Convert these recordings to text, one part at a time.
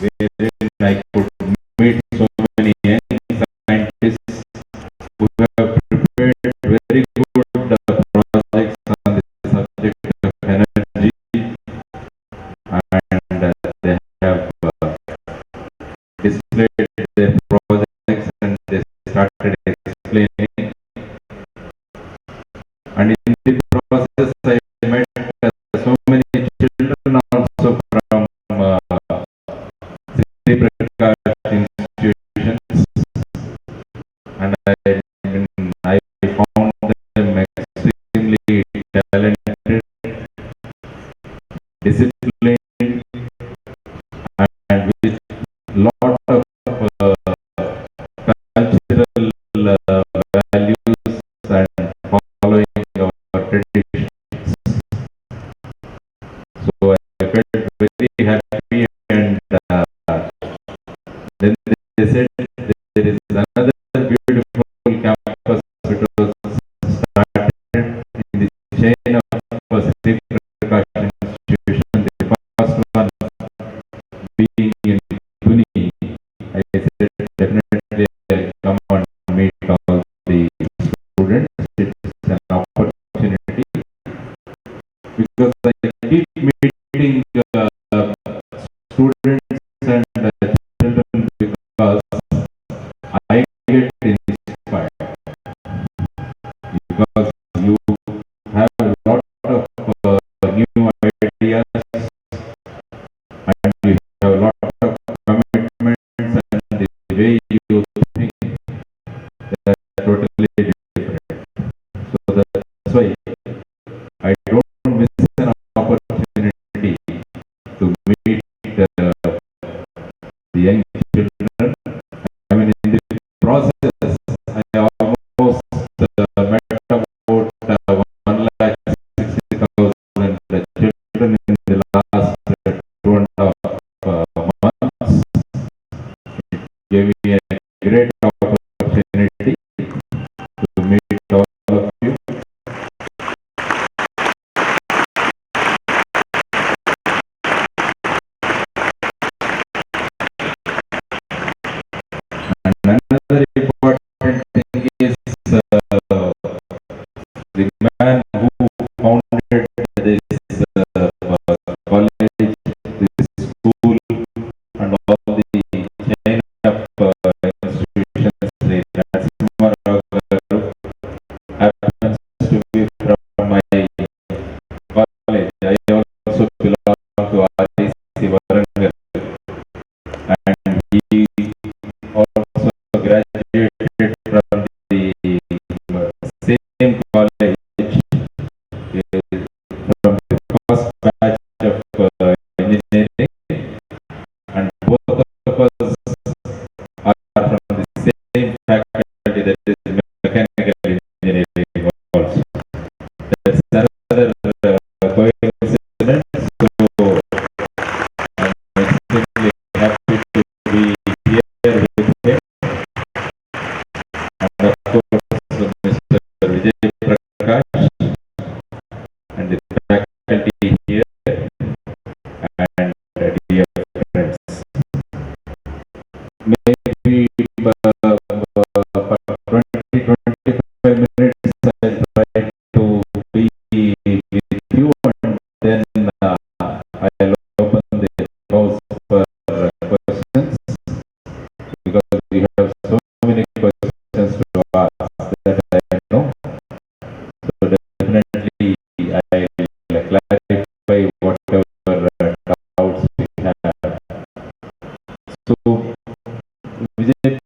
wherein I could meet so many young scientists who have prepared very good projects on the subject of energy, and they have displayed their projects and they started explaining. And in the process, I met so many children also from Sri Prakash institutions, and I found them extremely talented, disciplined, and with lot of cultural values and following our traditions. So I felt very happy, and then they said there is another beautiful campus which was started in the chain of Sri Prakash institution. The first one being in Pune. I said definitely I'll come and meet all the students. It's an opportunity because I keep meeting students and children because I get inspired, because you have a lot of new ideas and you have a lot of commitments, and the way you think they are totally different. So that's why I don't miss an opportunity to meet the young children. I mean, in the process, I almost met about 1,60,000 children in the last 2.5 months. It gave me a great opportunity to meet all of you. And another important thing is the man who founded this college, this school, and all the chain of institutions. The Narasimha Rao Garu happens to be from my college. I also belong to RIC Warangal, and he also graduated from the same college from the first batch of engineering, and both of us are from the same faculty, that is mechanical engineering also. That's another coincidence. So I'm extremely happy to be here with him, and of course Mr. Vijay Prakash and the faculty here, and dear friends. Maybe 20-25 minutes I'll try to be with you, and then I'll open the house for questions, because we have so many questions to ask that I know. So definitely I'll clarify whatever doubts we have. So Mr.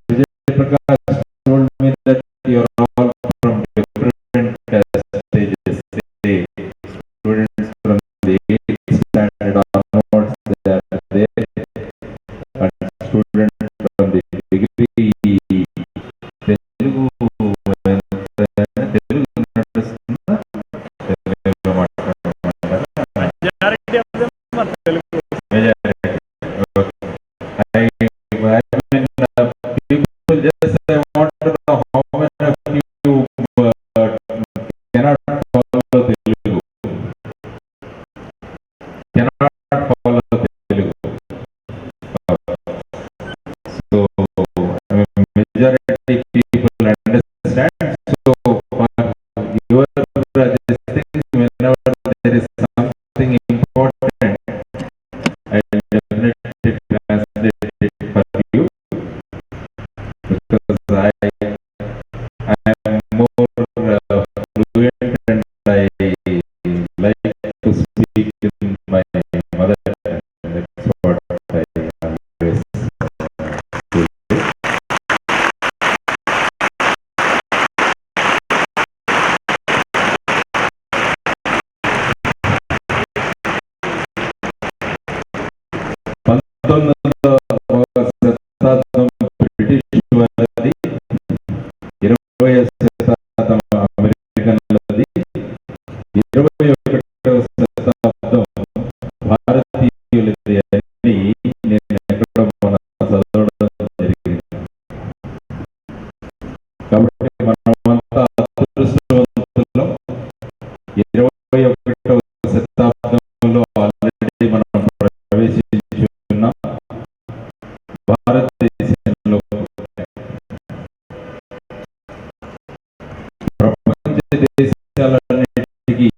Vijay Prakash told me that you're all from different stages. Say, students from the 8th standard onwards, they are there, and students from the degree. Telugu నడుస్తుందా? తెలుగులో మాట్లాడమంటారా? Majority of them are Telugu. Majority. Okay. I mean, people just want to know how many of you cannot follow Telugu. Cannot follow Telugu. think whenever there is something important, I definitely translate it for you because I am more fluent and I like to speak in my mother tongue. That's what I always do. శతాబ్దం British వారిది, 20వ శతాబ్దం అమెరికన్లది, 21వ శతాబ్దం భారతీయులది అని నేను ఎక్కడో మన చదవడం జరిగింది. కాబట్టి మనమంతా అదృష్టవంతులం. 21వ శతాబ్దంలో ఆల్రెడీ మనం ప్రవేశించి ఉన్నాం. భారతదేశంలో ప్రపంచ దేశాలన్నిటికీ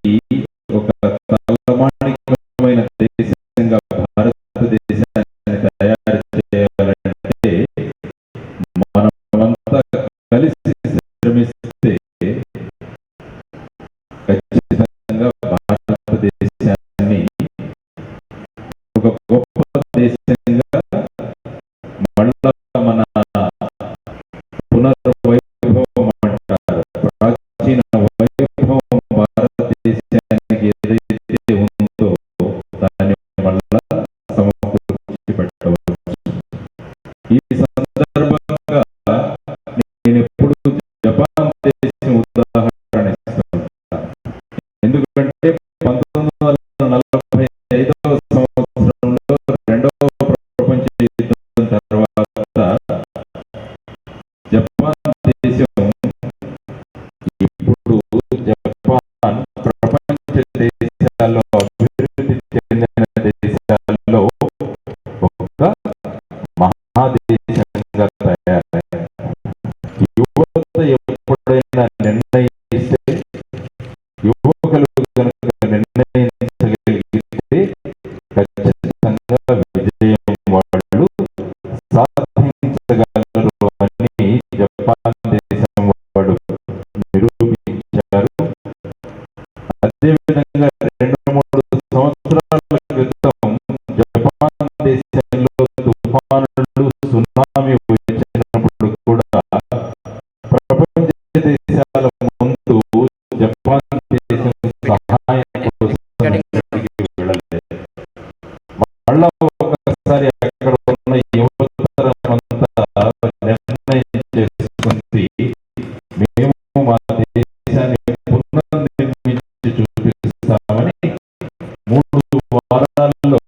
ఒక తలమానికమైన దేశంగా భారతదేశాన్ని తయారు చేయాలంటే మనమంతా కలిసి శ్రమిస్తే ఖచ్చితంగా భారతదేశాన్ని ఒక గొప్ప దేశంగా మళ్ళా మన పునర్వైభవం అంటారు, ప్రాచీన వైభవం భారతదేశానికి ఏదైతే ఉందో దాన్ని మళ్ళా సమకూర్చి పెట్టవచ్చు. ఈ సందర్భంగా నేను ఎప్పుడు జపాన్ దేశం ఉదాహరణ ఇస్తాను. ఎందుకంటే 1945వ సంవత్సరంలో రెండవ ప్రపంచ యుద్ధం తర్వాత జపాన్ దేశం, ఇప్పుడు జపాన్ ప్రపంచ దేశాల్లో అభివృద్ధి చెందిన దేశాల్లో ఒక మహాదేశంగా తయారైంది. యువత ఎప్పుడైనా నిర్ణయిస్తే, యువకులు కనుక నిర్ణయించగలిగితే ఖచ్చితంగా విజయం వాళ్ళు సాధించగలరు అని జపాన్ దేశం వాడు నిరూపించారు. అదేవిధంగా 2-3 సంవత్సరాల క్రితం జపాన్ దేశంలో తుఫానులు, సునామీ వచ్చినప్పుడు కూడా ప్రపంచ దేశాల ముందు జపాన్ దేశం సహాయం కోసం వెళ్ళలేదు. మళ్ళా ఒకసారి అక్కడ ఉన్న యువతరం అంతా నిర్ణయం చేసుకుంది, మేము మా దేశాన్ని పునర్నిర్మించి చూపిస్తామని 3 వారాల్లో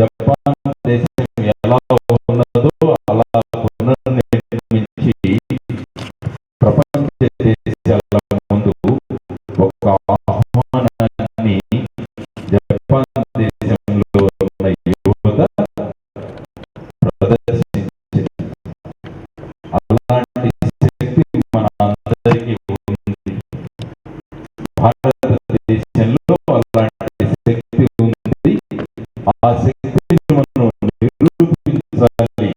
జపాన్ దేశం ఎలా ఉన్నదో అలా పునర్నిర్మించి ప్రపంచ దేశాల ముందు ఒక ఆహ్వానాన్ని జపాన్ దేశంలో ఉన్న యువత ప్రదర్శించింది. అలాంటి శక్తి మన అందరికీ ఉంది. భారతదేశంలో అలాంటి శక్తి ఉంది. ఆ శక్తిని మనం నిరూపించాలి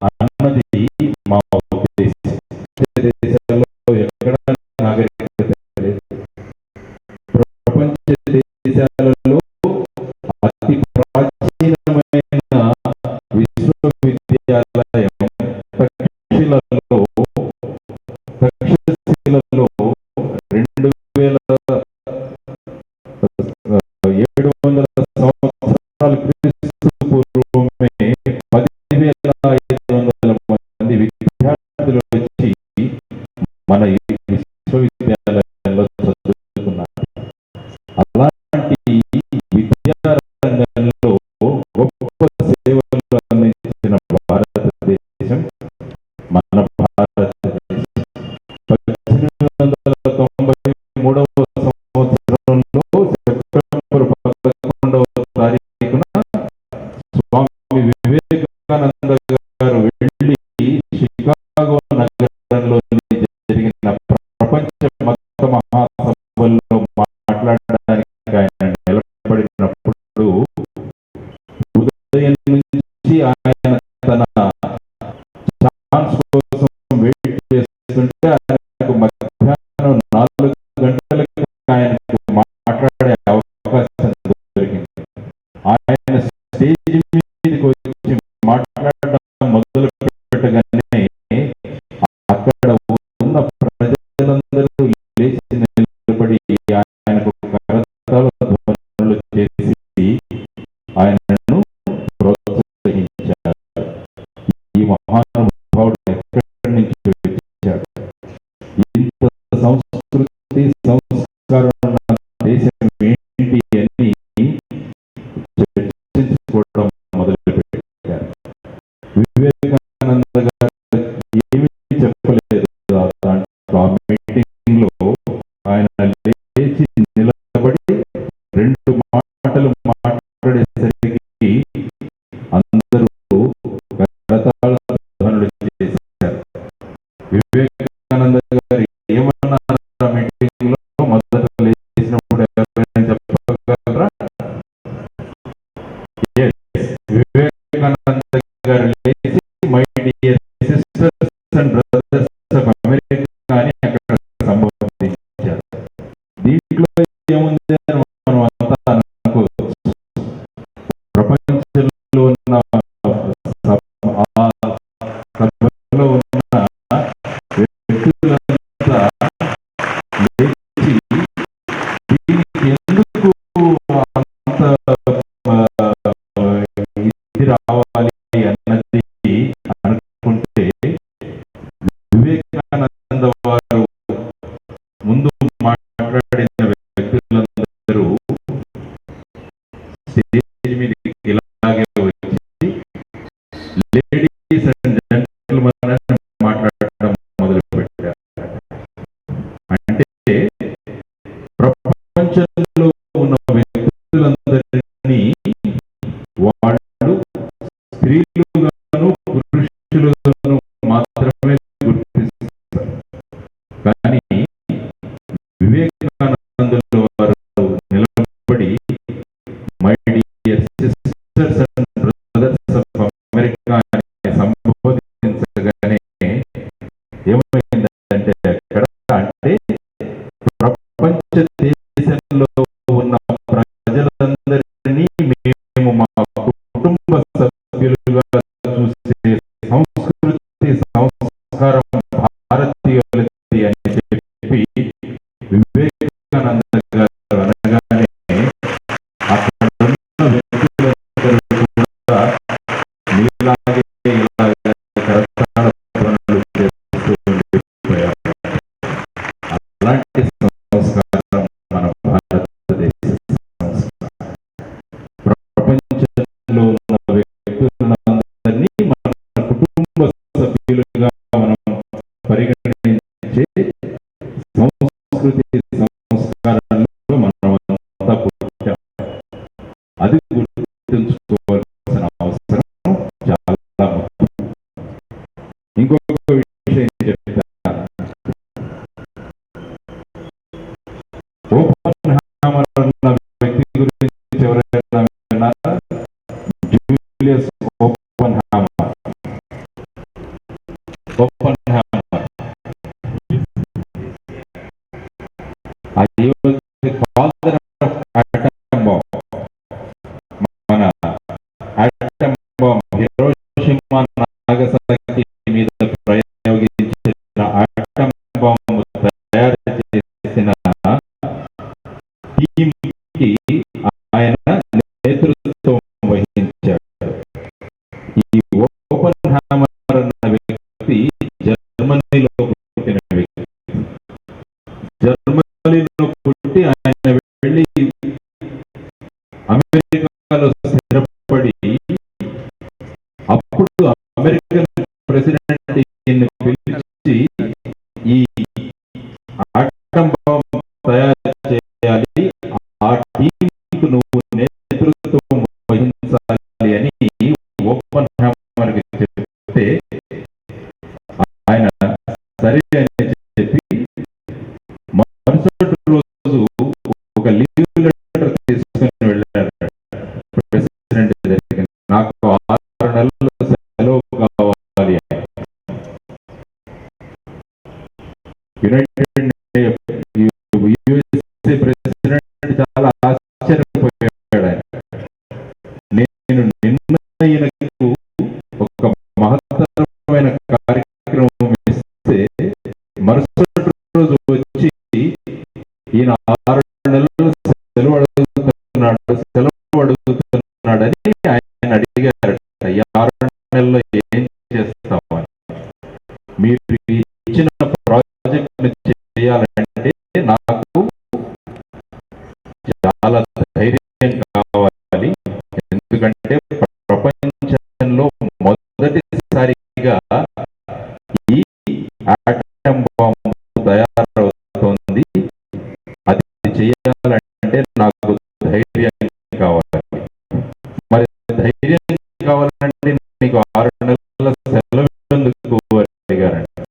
అన్నది మా ఉద్దేశం. దేశాల్లో ఎక్కడ నాగరికత లేదు. ప్రపంచ దేశాలలో అతి ప్రాచీనమైన విశ్వవిద్యాలయం తక్షశిలలో 2700 సంవత్సరాల క్రీస్తు పూర్వమే 10,500 మంది విద్యార్థులు వచ్చి మన ఈ విశ్వవిద్యాలయంలో చదువుతున్నారు. అలాంటి విద్యారంగంలో గొప్ప సేవలు అందించిన భారతదేశం మన భారతదేశం. 1893వ సంవత్సరంలో సెప్టెంబర్ 11వ తారీఖున స్వామి వివేకానంద గారు వెళ్ళి షికాగో నగరంలో జరిగిన ప్రపంచ మత మహాసభల్లో ఉదయం నుంచి ఆయన తన ఛాన్స్ కోసం వెయిట్ చేస్తుంటే ఆయనకు మధ్యాహ్నం 4 గంటలకు ఆయనకు మాట్లాడే అవకాశం దొరికింది. ఆయన స్టేజ్ మీదకి వచ్చి మాట్లాడడం మొదలు పెట్టగానే అక్కడ ఉన్న ప్రజలందరూ లేచి నిలబడి ఆయనకు కరతాళ ధ్వనులు చేసి ఆయనను ప్రోత్సహించారు. ఈ మహానుభావుడు ఎక్కడి నుంచి వచ్చాడు? ఇంత సంస్కృతి సంస్కారం ఉన్న దేశం ఏంటి అని చర్చించుకోవడం మొదలుపెట్టారు. వివేకానంద గారు ఏమీ చెప్పలేదు. దాంట్లో ఆ మీటింగ్ లో ఆయన లేచి నిలబడి 2 మాటలు మాట్లాడేసరికి అందరూ కరతాళ ధ్వనులు చేశారు. వివేకానంద గారు ఏమన్నారు ఆ మీటింగ్ లో? మొదట లేచినప్పుడు ఎవరైనా చెప్పగలరా? వివేకానంద గారు లేచి my dear sisters and brothers of America అని అక్కడ సంబోధించారు. దీంట్లో ఏముంది అని మనం అంతా అనుకోవచ్చు. ప్రపంచంలో ఉన్న సభలో ఉన్న వ్యక్తులంతా లేచి దీనికి ఎందుకు అంత ఇది రావాలి అన్నది అనుకుంటే వివేకానంద వారు ముందు మాట్లాడిన వ్యక్తులందరూ స్టేజ్ మీదకి ఇలాగే వచ్చి లేడీస్ అండ్ జెంటిల్మెన్ అని మాట్లాడడం మొదలు పెట్టారు. అంటే ప్రపంచంలో ఉన్న వ్యక్తులందరినీ వాళ్ళు స్త్రీలుగాను పురుషులుగాను మాత్రమే గుర్తిస్తారు. కానీ వివేకానందుల వారు నిలబడి my dear sisters and brothers of America అని సంబోధించగానే ఏమైందంటే అక్కడ అంటే ప్రపంచ దేశంలో ఉన్న ప్రజలందరినీ మేము మా కుటుంబ సభ్యులుగా చూసే సంస్కృతి సంస్కారం భారతీయులది అని చెప్పి వివేకానంద గారు అనగానే అక్కడ ఉన్న వ్యక్తులందరూ కూడా మీలాగే ఇలాగే కరతాళ ధ్వనులు చేస్తూ ఉండిపోయారు. అలాంటి సంస్కారం మన భారతదేశ సంస్కారం. ప్రపంచంలో ఉన్న వ్యక్తులందరినీ మన కుటుంబ సభ్యులుగా మనం పరిగణించే సంస్కృతి సంస్కారాల్లో మనం అంతా పుట్టాం. అది గుర్తుంచుకోవాల్సిన అవసరం చాలా ముఖ్యం. ఇంకొక విషయం చెప్తాను. ఓపెన్హైమర్ అన్న వ్యక్తి గురించి ఎవరైనా విన్నారా? Julius Oppenheimer. He was the father of atom bomb. మన atom bomb హిరోషిమా నాగసాకి మీద ప్రయోగించిన atom bomb తయారు చేసిన టీంకి ఆయన నేతృత్వం వహించాడు. ఈ ఓపెన్హైమర్ అన్న వ్యక్తి జర్మనీలో పుట్టిన వ్యక్తి. జర్మనీలో పుట్టి ఆయన వెళ్ళి అమెరికాలో స్థిరపడి అప్పుడు అమెరికన్ ప్రెసిడెంట్ ఈయన్ని పిలిచి ఈ ఆటం బాంబ్ తయారు చేయాలి, ఆ టీంకు నువ్వు నేతృత్వం వహించాలి అని ఓపెన్హైమర్కి చెప్తే ఆయన సరే అని చెప్పి మరుసటి రోజు ఒక లీవ్ లెటర్ తీసుకుని వెళ్ళారు ప్రెసిడెంట్ దగ్గరికి. నాకు నెలలు సెలవు కావాలి. యునైటెడ్ యుఎస్ఏ ప్రెసిడెంట్ చాలా ఆశ్చర్యపోయాడు. నేను నిన్న ఈయనకు ఒక మహత్తరమైన కార్యక్రమం ఇస్తే మరుసటి రోజు వచ్చి ఈయన 6 నెలలు సెలవు అడుగుతున్నాడని ఆయన అడిగారట. ఈ 6 నెలల్లో ఏం చేస్తామని. మీరు ఇచ్చిన ప్రాజెక్ట్ చేయాలంటే నాకు చాలా ధైర్యం కావాలి. ఎందుకంటే ప్రపంచంలో మొదటిసారిగా ఈ ఆటం బాంబు తయారవుతోంది. అది చేయాలంటే నాకు ధైర్యం కావాలి. మరి ధైర్యం కావాలంటే నీకు 6 నెలల సెలవు ఎందుకు అడిగారండి.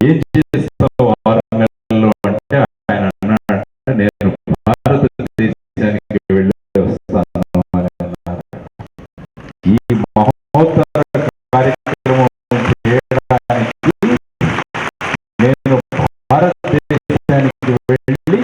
ఏం చేస్తావు 6 నెలల్లో అంటే ఆయన అన్నాడంటే నేను భారతదేశానికి వెళ్ళి వస్తాను అని అన్నారు. ఈ మహోత్తర కార్యక్రమం చేయడానికి నేను భారతదేశానికి వెళ్ళి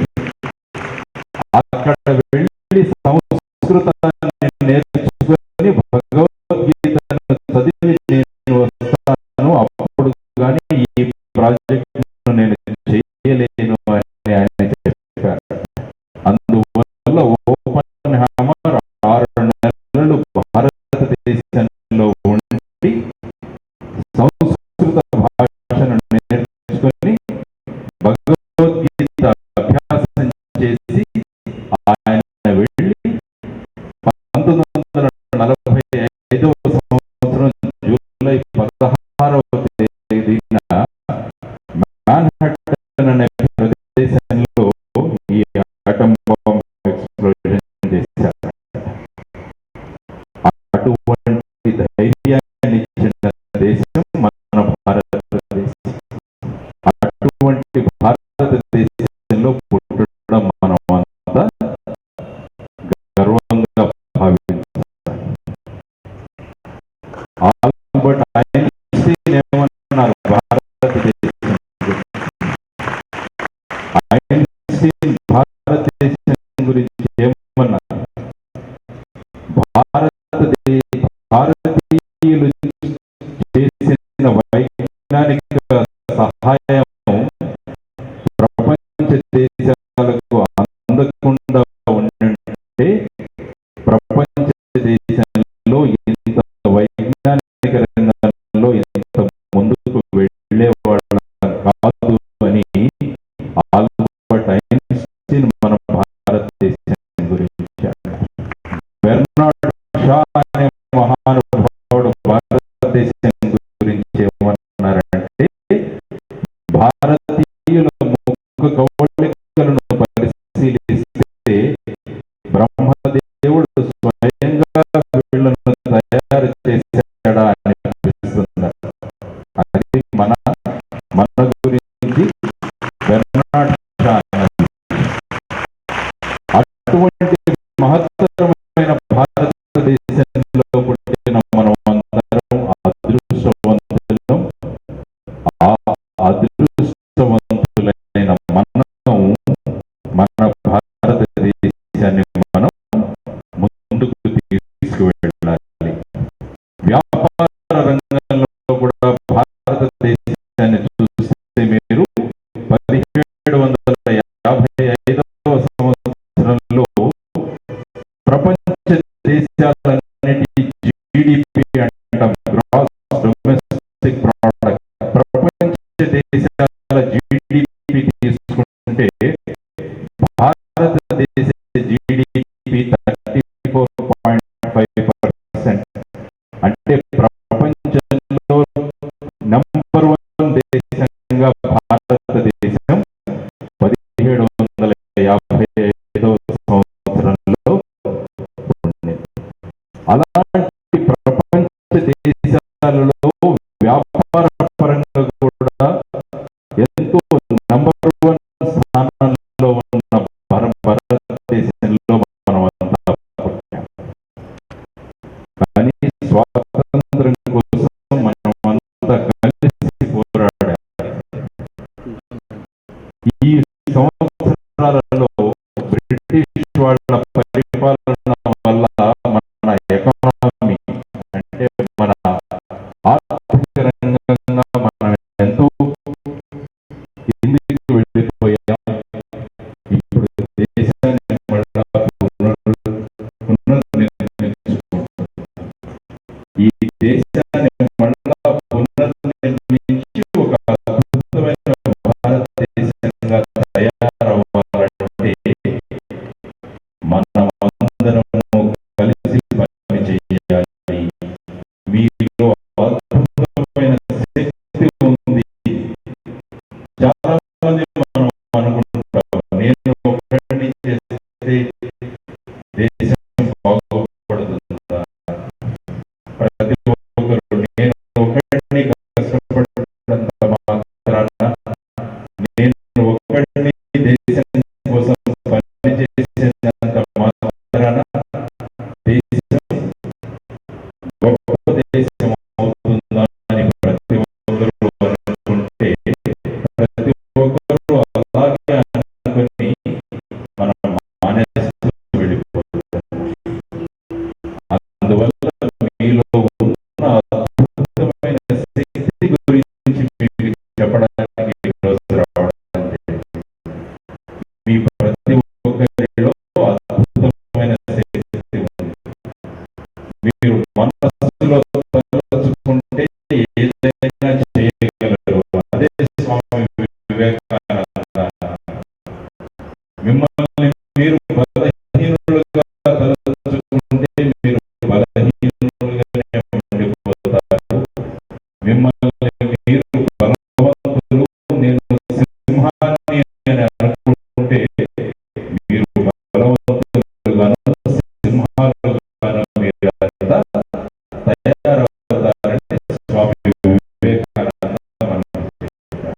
అక్కడ వెళ్ళి సంస్కృతాన్ని నేర్చుకొని భగవద్గీతను చదివి నేను వస్తాను. అప్పుడు కానీ ఈ ప్రాజెక్టును నేను చేయలేను అని ఆయన చెప్పారు. అందువల్ల ఓపెన్ హ్యామర్ 6 నెలలు భారతదేశంలో ఉండి సంస్కృత భాషను నేర్చుకొని భగవద్గీత అభ్యాసం చేసి ఆయన వెళ్ళి 1945 సంవత్సరం జూలై 16వ తేదీన మాన్హాటన్ అనే ప్రదేశంలో ఈ ఆటం బాంబ్ ఎక్స్ప్లోజన్ చేశారు. అటువంటి ధైర్యాన్ని ఇచ్చిన దేశం మన భారతదేశం. అటువంటి భారతదేశంలో పుట్టడం మనం అంతా గర్వంగా భావించాలి. ఆల్బర్ట్ ఐన్స్టీన్ ఏమన్నారు భారతదేశం? ఐన్స్టీన్ భారతదేశం గురించి ఏమన్నారు? భారతీయులు చేసిన వైజ్ఞానిక సహాయం ప్రపంచ దేశాలకు అందకుండా ఉంటే ప్రపంచ దేశంలో ఇంత వైజ్ఞానిక రంగంలో ఇంత ముందుకు వెళ్ళేవాళ్ళ కాదు అని ఆల్బర్ట్ ఐన్స్టీన్ మన భారతదేశం గురించి అన్నారు. బెర్నార్డ్ షా అనే మహానుభావుడు భారతదేశం గురించి ఏమన్నారంటే భారతీయుల ముఖ కవళికలను పరిశీలిస్తే బ్రహ్మదేవుడు స్వయంగా వీళ్ళను తయారు చేశాడా అనిపిస్తున్నారు. అది మన గురించి బెర్నార్డ్ షా అన్నారు. అటువంటి మహత్తరమైన భారతదేశంలో పుట్టిన మనం అందరం అదృష్టవంతులం. ఆ అదృష్టవంతులైన మనం మన భారతదేశాన్ని మనం ముందుకు తీసుకువెళ్ళాలి. వ్యాపార రంగంలో కూడా భారతదేశాన్ని చూస్తే మీరు 1755వ సంవత్సరంలో ప్రపంచ దేశాలన్నిటి GDP అంటాం, గ్రాస్ డొమెస్టిక్ ప్రోడక్ట్. ప్రపంచ దేశాల GDP తీసుకుంటే భారతదేశ GDP 34.5%. అంటే ప్రపంచంలో నంబర్ 1 దేశంగా భారతదేశం 1755వ సంవత్సరంలో ఉంది. అలాంటి ప్రపంచ దేశాలలో వ్యాపార పరంగా కూడా ఎంతో నంబర్ 1 స్థానంలో ఉన్న భారతదేశంలో మనం అంతా పుట్టాం. కానీ స్వాతంత్రం కోసం మనం అంతా కలిసి పోరాడాలి. ఈ సంవత్సరాలలో బ్రిటిష్ వాళ్ళ పరిపాలన వల్ల మన ఎకానమీ అంటే మన ఆర్థిక రంగంగా మనం ఎంతో కిందికి వెళ్ళిపోయాం. ఇప్పుడు దేశాన్ని మళ్ళా పునర్నిర్మించుకుంటాం. ఈ దేశాన్ని మళ్ళా పునర్నిర్మించి ఒక అద్భుతమైన భారతదేశంగా తయారవ్వాలంటే మనమందరము కలిసి పని చేయాలి. మీలో అద్భుతమైన శక్తి ఉంది. చాలా మంది మనం అనుకుంటాం, నేను ఒక్కడిని చేస్తే దేశం బాగుపడుతుందా? ప్రతి ఒక్కరు నేను ఒక్కడిని కష్టపడినంత మాత్రాన, నేను ఒక్కడిని దేశం కోసం పని చేసేంత మాత్రాన దేశం గొప్ప దేశం అవుతుందా అని ప్రతి ఒక్కరు అనుకుంటే, ప్రతి ఒక్కరు అలాగే అనుకుని మనం మానేస్తూ వెళ్ళిపోతాం. అందువల్ల మీలో ఉన్న అద్భుతమైన శక్తి గురించి మీకు చెప్పడానికి ఈరోజు రావడం జరిగింది. మీ ప్రతి ఒక్కరిలో అద్భుతమైన శక్తి ఉంది. మీరు మనస్సులో తలుచుకుంటే ఏదైనా చేయగలరు. అదే స్వామి వివేకానంద. మిమ్మల్ని మీరు బలహీనులుగా తలుచుకుంటే మీరు బలహీనులుగానే ఉండిపోతారు. మిమ్మల్ని మీరు బలవంతులు, నేను సింహాన్ని అని అనుకుంటే మీరు బలవంతులుగాను సింహాలుగాను మీరు అంతా తయారవుతారని స్వామి వివేకానంద మనకు చెప్పారు.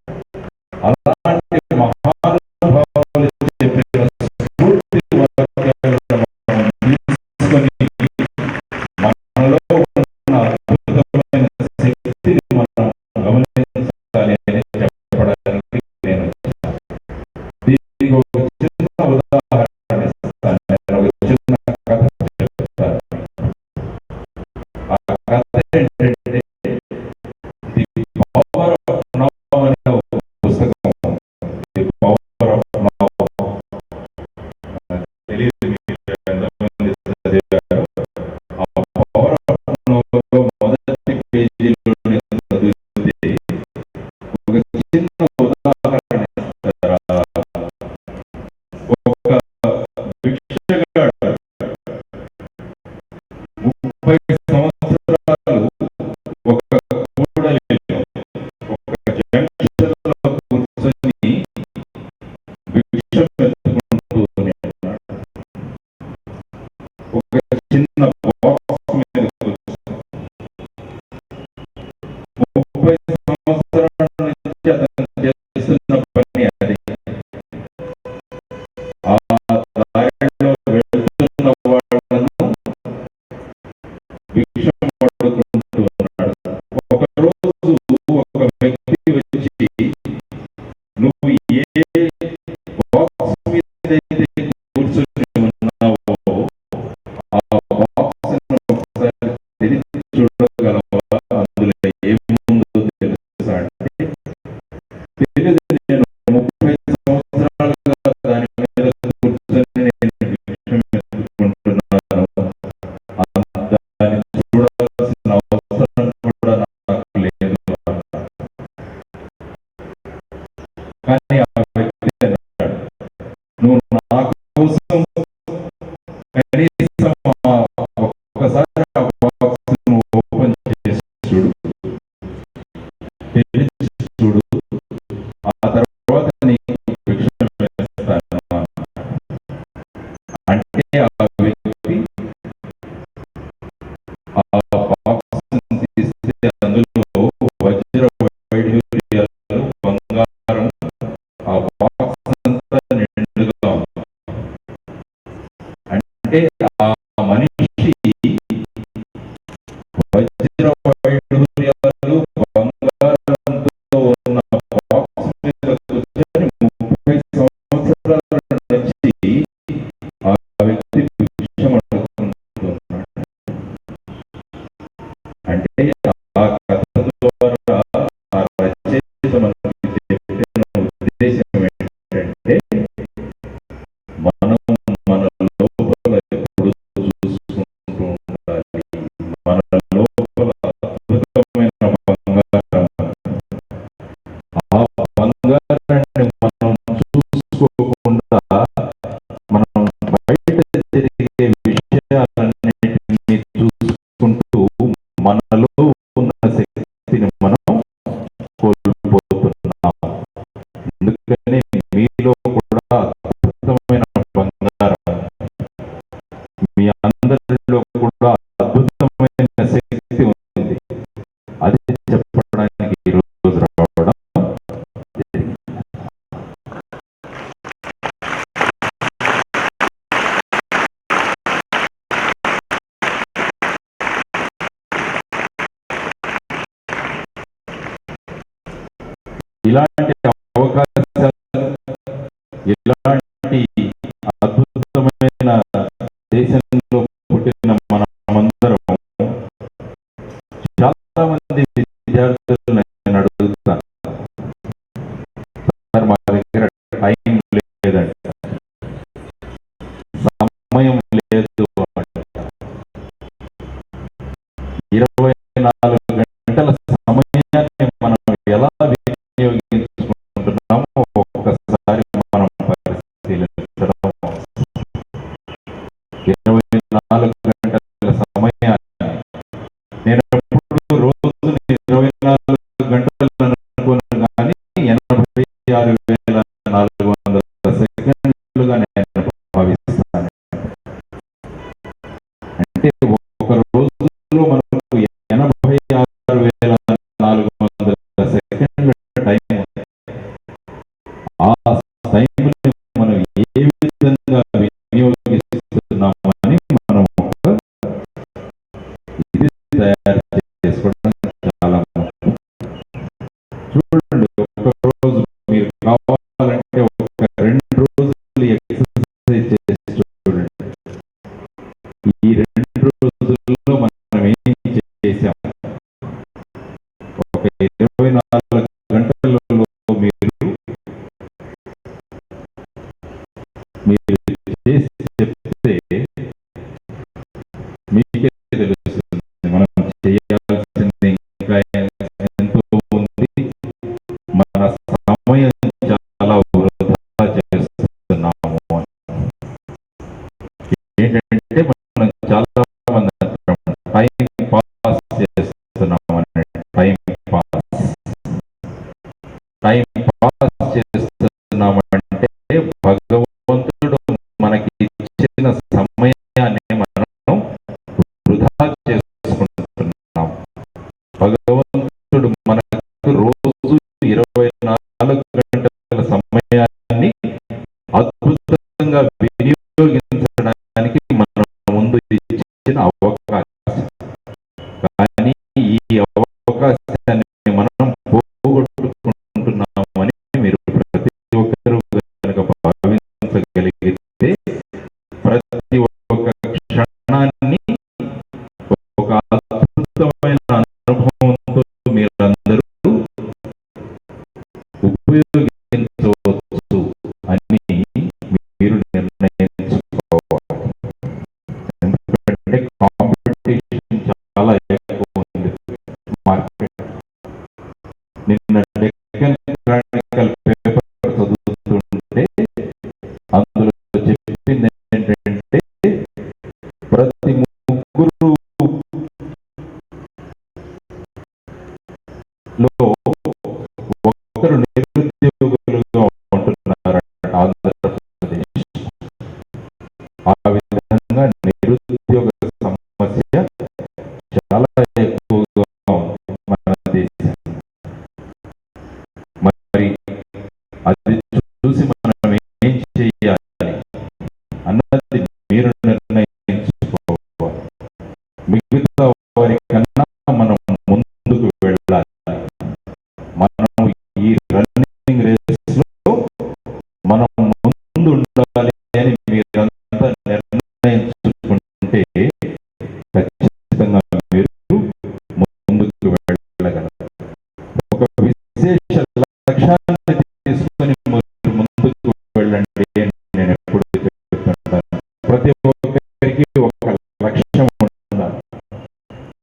అలాంటి మహానుభావులు చెప్పిన స్ఫూర్తి వాక్యాలను మనం తీసుకొని మనలో ఉన్న అద్భుతమైన శక్తిని మనం గమనించాలి అని చెప్పడానికి నేను వచ్చాను. దీనికి ఒక చిన్న ఉదాహరణ ఇస్తాను. నేను ఒక చిన్న కథ చెప్తాను. ఆ కథ ఏంటంటే, ది పవర్ ఆఫ్ నౌ అనే ఒక పుస్తకం. The power of now. తెలియదు మీరు ఎంతమంది చదివారు. ఆ పవర్ ఆఫ్ నౌలో మొదటి పేజీలో నేను చదివితే ఒక చిన్న ఉదాహరణ ఇస్తారా? ఒక భిక్షగాడు 30 సంవత్సరాలు ఒక కూడలిలో ఒక జంక్షన్లో కూర్చొని భిక్ష ఎత్తుకుంటూ ఉన్నాడు. ఒక చిన్న బాక్స్ మీద కూర్చొని 30 సంవత్సరాల నుంచి అతను చేస్తున్న పని అది. ఆ దారిలో వెళ్తున్న వాళ్ళను భిక్ష పడుకుంటూ ఉన్నాడు. ఒక రోజు ఒక వ్యక్తి వచ్చి, నువ్వు ఏ బాక్స్ మీద అయితే కూర్చొని ఉన్నావో ఆ బాక్స్ ఒకసారి తెరిచి చూడగలవా? అందులో ఏముందో తెలుసా అంటే, తెలియదు, నేను 30 సంవత్సరాలుగా దాని మీద కూర్చొని నేను భిక్ష ఎత్తుకుంటున్నాను. దాన్ని చూడాల్సిన అవసరం కూడా నాకు లేదు అన్నాడు. కానీ ఆ వ్యక్తి అన్నాడు, నువ్వు నా కోసం కనీసం ఒక్కసారి ఆ బాక్స్ ఓపెన్ చేసి చూడు, తెరిచి చూడు, ఆ తర్వాత నీకు భిక్ష వేస్తాను అన్నాడు. అంటే ఆ వ్యక్తి ఆ బాక్స్ తీస్తే అందులో వజ్ర వైఢూర్యాలు, బంగారం, ఆ బాక్స్ అంతా నిండుగా ఉంది. అంటే ఆ మనిషి అంటే ఆ కథ ద్వారా ఆ రచయిత మనకి చెప్పిన ఉద్దేశం ఏంటంటే, మనం మన లోపల ఎప్పుడు చూసుకుంటూ ఉండాలి. మన లోపల అద్భుతమైన బంగారం, ఆ బంగారాన్ని మనం చూసుకోకుండా మనం బయట జరిగే విషయాలన్నిటినీ చూసుకుంటూ మనలో ఉన్న శక్తిని మనం కోల్పోతున్నాం. ఎందుకని మీలో కూడా అద్భుతమైన బంగారం, మీ అందరిలో కూడా అద్భుతమైన శక్తి ఉంది. అది చెప్పడానికి ఈరోజు రావడం జరిగింది. ఇలాంటి అవకాశాలు, ఇలాంటి అద్భుతమైన దేశంలో పుట్టిన మనమందరం, చాలా మంది విద్యార్థులు నేను అడుగుతాను, సార్ మా దగ్గర టైం లేదంట, సమయం లేదు అంట. 24 గంటల సమయాన్ని మనం ఎలా వినియోగించుకుంటున్నామో ఒక్కసారి మనం పరిశీలించడం. 24 గంటల సమయాన్ని నేను ఎప్పుడు రోజుని 24 గంటలు అనుకోను, కానీ 86,400 సెకండ్లుగా నేను భావిస్తాను. అంటే ఒక రోజులో మనకు 86,400 సెకండ్ల టైం ఉంది. ఆ టైంని మనం ఏ విధంగా వినియోగిస్తున్నామని మనం ఇది తయారు చేసుకోవడం చాలా ముఖ్యం. చూడండి, ఒక రోజు మీరు కావాలంటే ఒక 2 రోజులు ఎక్సర్సైజ్ చేసి చూడండి. ఈ 2 రోజుల్లో మనం ఏం చేసాం? ఒక 24 గంటలలో మీరు చేసి చెప్తే మీకే తెలుస్తుంది. మనం చేయాల్సింది ఇంకా ఎంతో ఉంది. మన సమయం చాలా వృధా చేస్తున్నాము. ఏంటంటే మనం చాలా మంది టైం పాస్ చేస్తున్నామని, టైం పాస్ చేస్తున్నామంటే భగవంతుడు మనకి ఇచ్చిన సమయాన్ని మనం వృధా చేసుకుంటున్నాం. భగవంతుడు మనకు రోజు 24 గంటల సమయాన్ని అద్భుతంగా వినియోగించడానికి మన ముందు ఇచ్చిన అవకాశం. కానీ ఈ అవకాశాన్ని మనం పోగొట్టుకుంటున్నామని మీరు ప్రతి ఒక్కరూ కనుక భావించగలిగితే, ప్రతి ఒక్క క్షణాన్ని ఒక అద్భుతమైన అనుభవంతో మీరందరూ ఉపయోగించవచ్చు అని మీరు నిర్ణయించుకోవాలి. ఎందుకంటే కాంపిటీషన్ చాలా ఎక్కువ ఉంది మార్కెట్. నిన్న డెక్కన్ క్రానికల్ పేపర్ చదువుతుంటే అందులో చెప్పింది ఏంటంటే, ప్రతి ముగ్గురు లో ఒకరు నిరుద్యోగులుగా ఉంటున్నారంట ఆంధ్రప్రదేశ్. ఆ విధంగా నిరుద్యోగ సమస్య చాలా ఎక్కువగా ఉంది మన దేశం. మరి అది చూసి మనం ఏం చేయాలి అన్నది మీరు నిర్ణయించుకోవాలి. మిగతా వారి కన్నా మనం ముందుకు వెళ్ళాలి. మనం ఈ రన్నింగ్ రేస్ లో మనం ముందు ఉండాలి అని మీరంతా నిర్ణయించుకుంటే ఖచ్చితంగా మీరు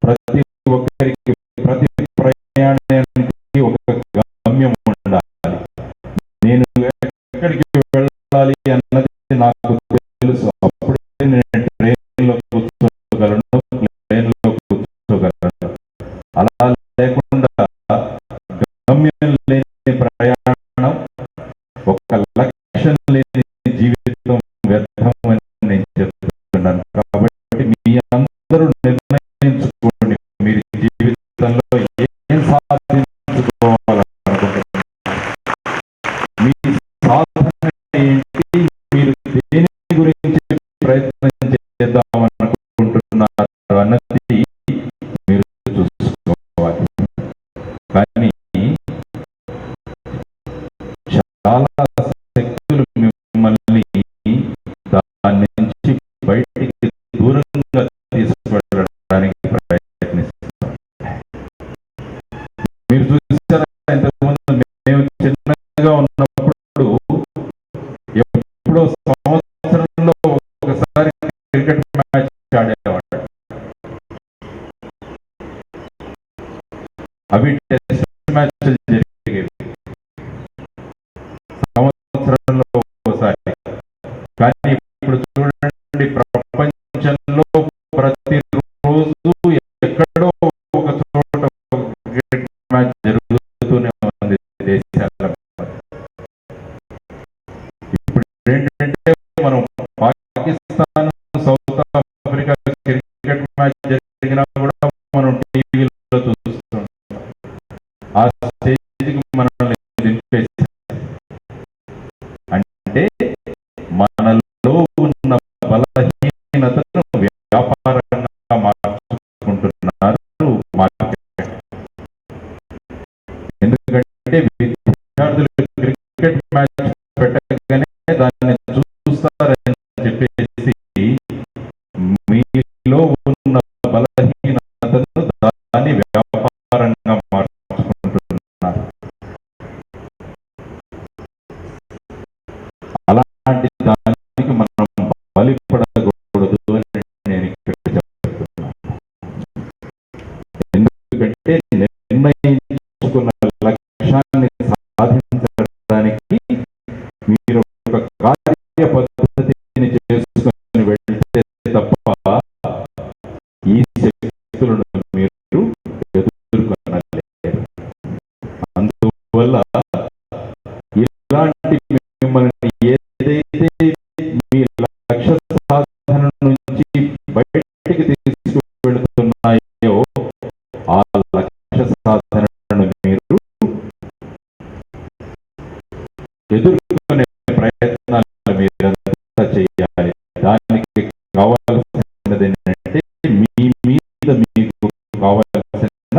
ప్రతి ఒక్కరికి ప్రతి ప్రయాణానికి ఒక గమ్యం ఉండాలి. నేను ఎక్కడికి వెళ్ళాలి అన్నది నాకు తెలుసు. అప్పుడే నేను ట్రైన్లో కూర్చోగలను, ప్లేన్లో కూర్చోగలను. అలా లేకుండా గమ్యం లేని ప్రయాణం, ఒక లక్ష్యం లేని జీవితం వ్యర్థం అని నేను చెప్తున్నాను. కాబట్టి మీ అందరూ నిర్ణయించుకోండి, మీరు జీవితంలో ఏం సాధించుకోవాలనుకుంటున్నారు, మీ సాధన ఏంటి, మీరు దేని గురించి ప్రయత్నం చేద్దామనుకుంటున్నారు అన్నది మీరు చూసుకోవాలి. కానీ చాలా శక్తులు మిమ్మల్ని దాని నుంచి బయటికి దూరంగా తీసుకెళ్ళడానికి ప్రయత్నిస్తారు. మీరు చూసారా, ఇంతకుముందు మేము చిన్నగా ఉన్నప్పుడు ఎప్పుడో సంవత్సరంలో ఒకసారి క్రికెట్ మ్యాచ్ ఆడేవాడు. అవి టెస్ట్ మ్యాచ్లు జరిగేవి సంవత్సరంలో ఒకసారి. కానీ ఇప్పుడు చూడండి, ప్రపంచంలో ప్రతిరోజు ఎక్కడో ఒక చోట క్రికెట్ మ్యాచ్ జరుగుతూనే ఉంది దేశాల. ఇప్పుడు ఏంటంటే, మనం Pakistan, south Africa cricket match జరిగినా కూడా మనం టీవీలో చూస్తున్నాం. ఆ స్టేజ్కి మనల్ని దింపేశారు. అంటే మనలో ఉన్న బలహీనతను వ్యాపారంగా మార్చుకుంటున్నారు మార్కెట్. ఎందుకంటే విద్యార్థులు క్రికెట్ మ్యాచ్ పెట్టగానే దాన్ని చూస్తారని చెప్పేసి మీలో ఉన్న బలహీనతను దాన్ని వ్యాపారంగా మార్చుకుంటున్నారు. అలాంటి దానికి మనం బలిపడకూడదు అని నేను ఇక్కడ చెప్తున్నాను. ఎందుకంటే నిర్ణయించుకున్న లక్ష్యాన్ని సాధించడానికి మీరు ఒక కార్య పద్ధతిని చేసుకుని వెళ్తే తప్ప ఈ శక్తులను మీరు ఎదుర్కొనలేరు. అందువల్ల ఇలాంటి మిమ్మల్ని ఏదైతే మీ లక్ష్య సాధన నుంచి బయటికి తీసుకువెళుతున్నాయో ఆ లక్ష్య సాధనను మీరు ఎదుర్కొనే ప్రయత్నాలు మీరంతా చేయాలి. దానికి కావాల్సినది ఏంటంటే, మీ మీద మీకు కావాల్సిన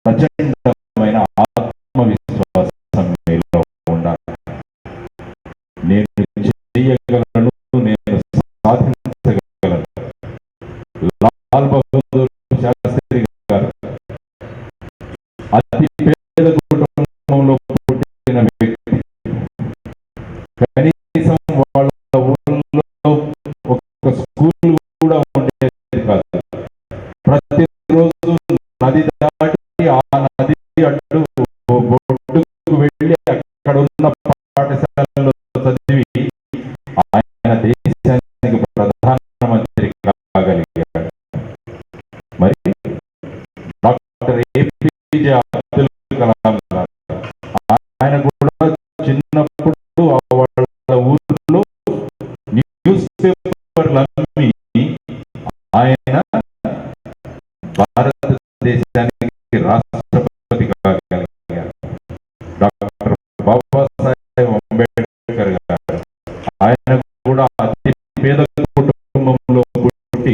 ప్రచండమైన ఆత్మవిశ్వాసం మీలో ఉండాలి. నేను చేయగలను, నేను సాధించగలను. లాల్ బహదూర్ శాస్త్రి గారు అతి పేద కుటుంబంలో పుట్టిన వ్యక్తి. కనీసం వాళ్ళ ఊళ్ళో ఒక స్కూల్ కూడా ఉండేది కాదు. ప్రతిరోజు నది దాటి ఆ నది అడ్డు బొడ్డుకు వెళ్ళి అక్కడ ఉన్న పాఠశాలలో చదివి ఆయన దేశానికి ప్రధానమంత్రి కాగలిగాడు. మరి డాక్టర్ ఏపీజే అబ్దుల్ కలాం గారు, ఆయన కూడా చిన్నప్పుడు వాళ్ళ ఊర్లో న్యూస్ పేపర్లు అమ్మి ఆయన భారతదేశానికి రాష్ట్రపతి కాగలిగారు. డాక్టర్ బాబాసాహెబ్ అంబేద్కర్ గారు, ఆయన కూడా అతి పేద కుటుంబంలో పుట్టి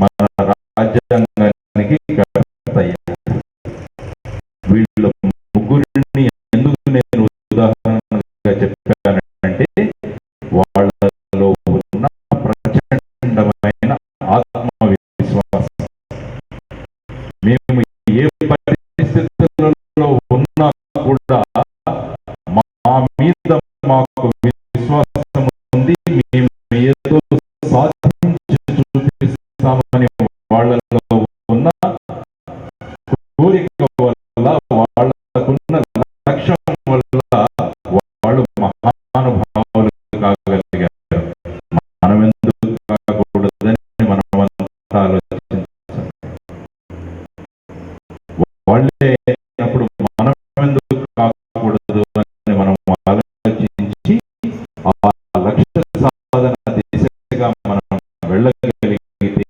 మన రాజ్యాంగానికి కర్త అయ్యారు. వీళ్ళ ముగ్గురిని ఎందుకు నేను ఉదాహరణగా చెప్పానంటే, వాళ్ళలో ఉన్న ప్రచండమైన ఆత్మవిశ్వాసం. మేము ఏ పరిస్థితులలో ఉన్నా కూడా మా మీద మాకు విశ్వాసం ఉంది, మేము ఏదో సాధించి చూపిస్తామని వాళ్ళలో ఉన్న కోరిక వల్ల, వాళ్ళకున్న లక్ష్యం వల్ల వాళ్ళు మహానుభావులు కాగలిగారు. మనం ఎందుకు కాకూడదని మనం అంతా ఆలోచించాలి. వాళ్ళే అయినప్పుడు మనం ఎందుకు కాకూడదు అని మనం ఆలోచించి ఆ లక్ష్య సాధన దిశగా మనం వెళ్ళగలిగితే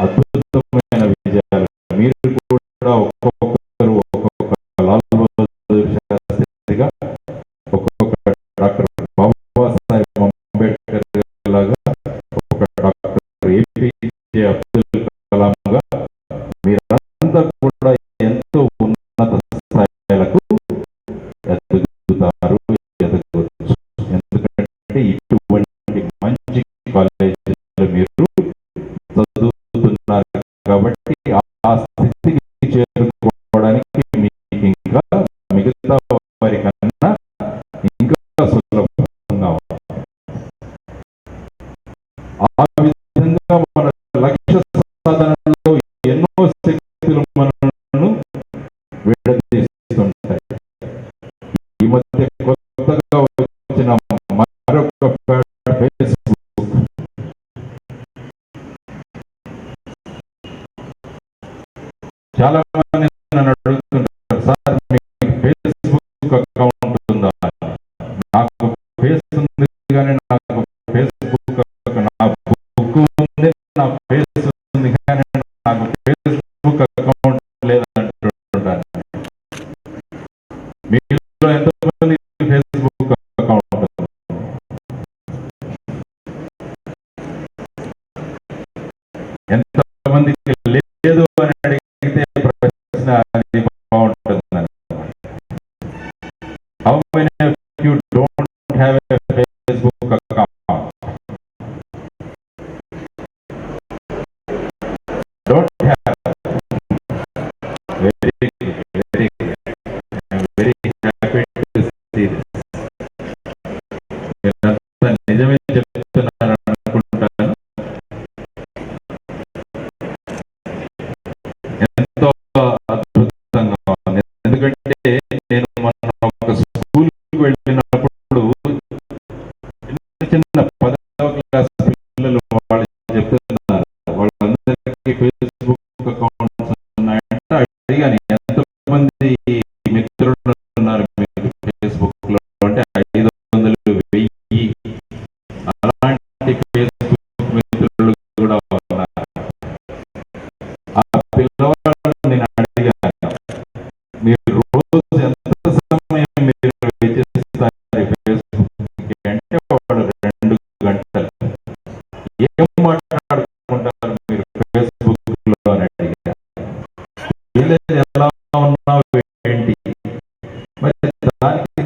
అద్భుతమైన విజయాలు. మీరు కూడా ఒక్కొక్కరు ఒక్కొక్క లాల్ బహదూర్ శాస్త్రిగా, ఒక్కొక్క డాక్టర్ బాబాసాహెబ్ అంబేద్కర్ లాగా, ఒక్కొక్క డాక్టర్ ఏపీజే అబ్దుల్ కలాంగా మీరంతా కూడా ఎంతో ఉన్నత స్థాయిలకు ఎదుగుతారు, ఎదగవచ్చు. ఎందుకంటే ఇటువంటి మంచి కాలేజీలో మీరు చదువుతున్నారు కాబట్టి ఆ స్థితికి చేరుకోవడానికి మీకు ఇంకా మిగతా వారి కన్నా ఇంకా సులభంగా ఉంది. ఆ విధంగా మన లక్ష్య సాధనలో ఎన్నో శక్తులు మనను విడదీస్తుంటాయి. ఈ మధ్య కొత్తగా వచ్చిన మరొక ఫేస్బుక్. చాలా మంది నన్ను అడుగుతుంటారు, సార్ మీకు ఫేస్బుక్ అకౌంట్ ఉందా? నాకు ఫేస్ ఉంది కానీ నాకు ఫేస్బుక్, నా బుక్ ఉంది, నా ఫేస్ ఉంది కానీ నాకు ఫేస్బుక్ అకౌంట్ లేదంటుంటాను. మీలో ఎంతమంది ఫేస్బుక్ అకౌంట్ ఉంది? ఎంతమందికి లేదు అని అడిగితే ప్రశ్న అది బాగుంటుందని. How many of you don't have a Facebook account? Don't have. Very good, very good. I am very happy to see this. మీరంతా నిజమే చెప్తున్నారు అనుకుంటాను. ఎంతో అద్భుతంగా ఉంది. ఎందుకంటే నేను మొన్న ఒక స్కూల్కి వెళ్ళినప్పుడు చిన్న చిన్న 10వ క్లాస్ పిల్లలు వాళ్ళు చెప్తున్నారు, వాళ్ళందరికీ ఫేస్బుక్ అకౌంట్స్ ఉన్నాయంటే అడిగాను, ఎంతమంది మిత్రులు ఉన్నారు మీకు ఫేస్బుక్ లో అంటే 500, 1000 అలాంటి ఫేస్బుక్ మిత్రులు కూడా ఉన్నారు. ఆ పిల్లవాళ్ళని నేను అడిగాను, మీరు రోజు ఎంత సమయం మీరు వెచ్చిస్తారు ఫేస్బుక్ అంటే వాళ్ళు 2 గంటలు. ఏం మాట్లాడుకుంటారు మీరు ఫేస్బుక్ లో అని అడిగాను. ఎలా ఉన్నావు ఏంటి, మరి దానికి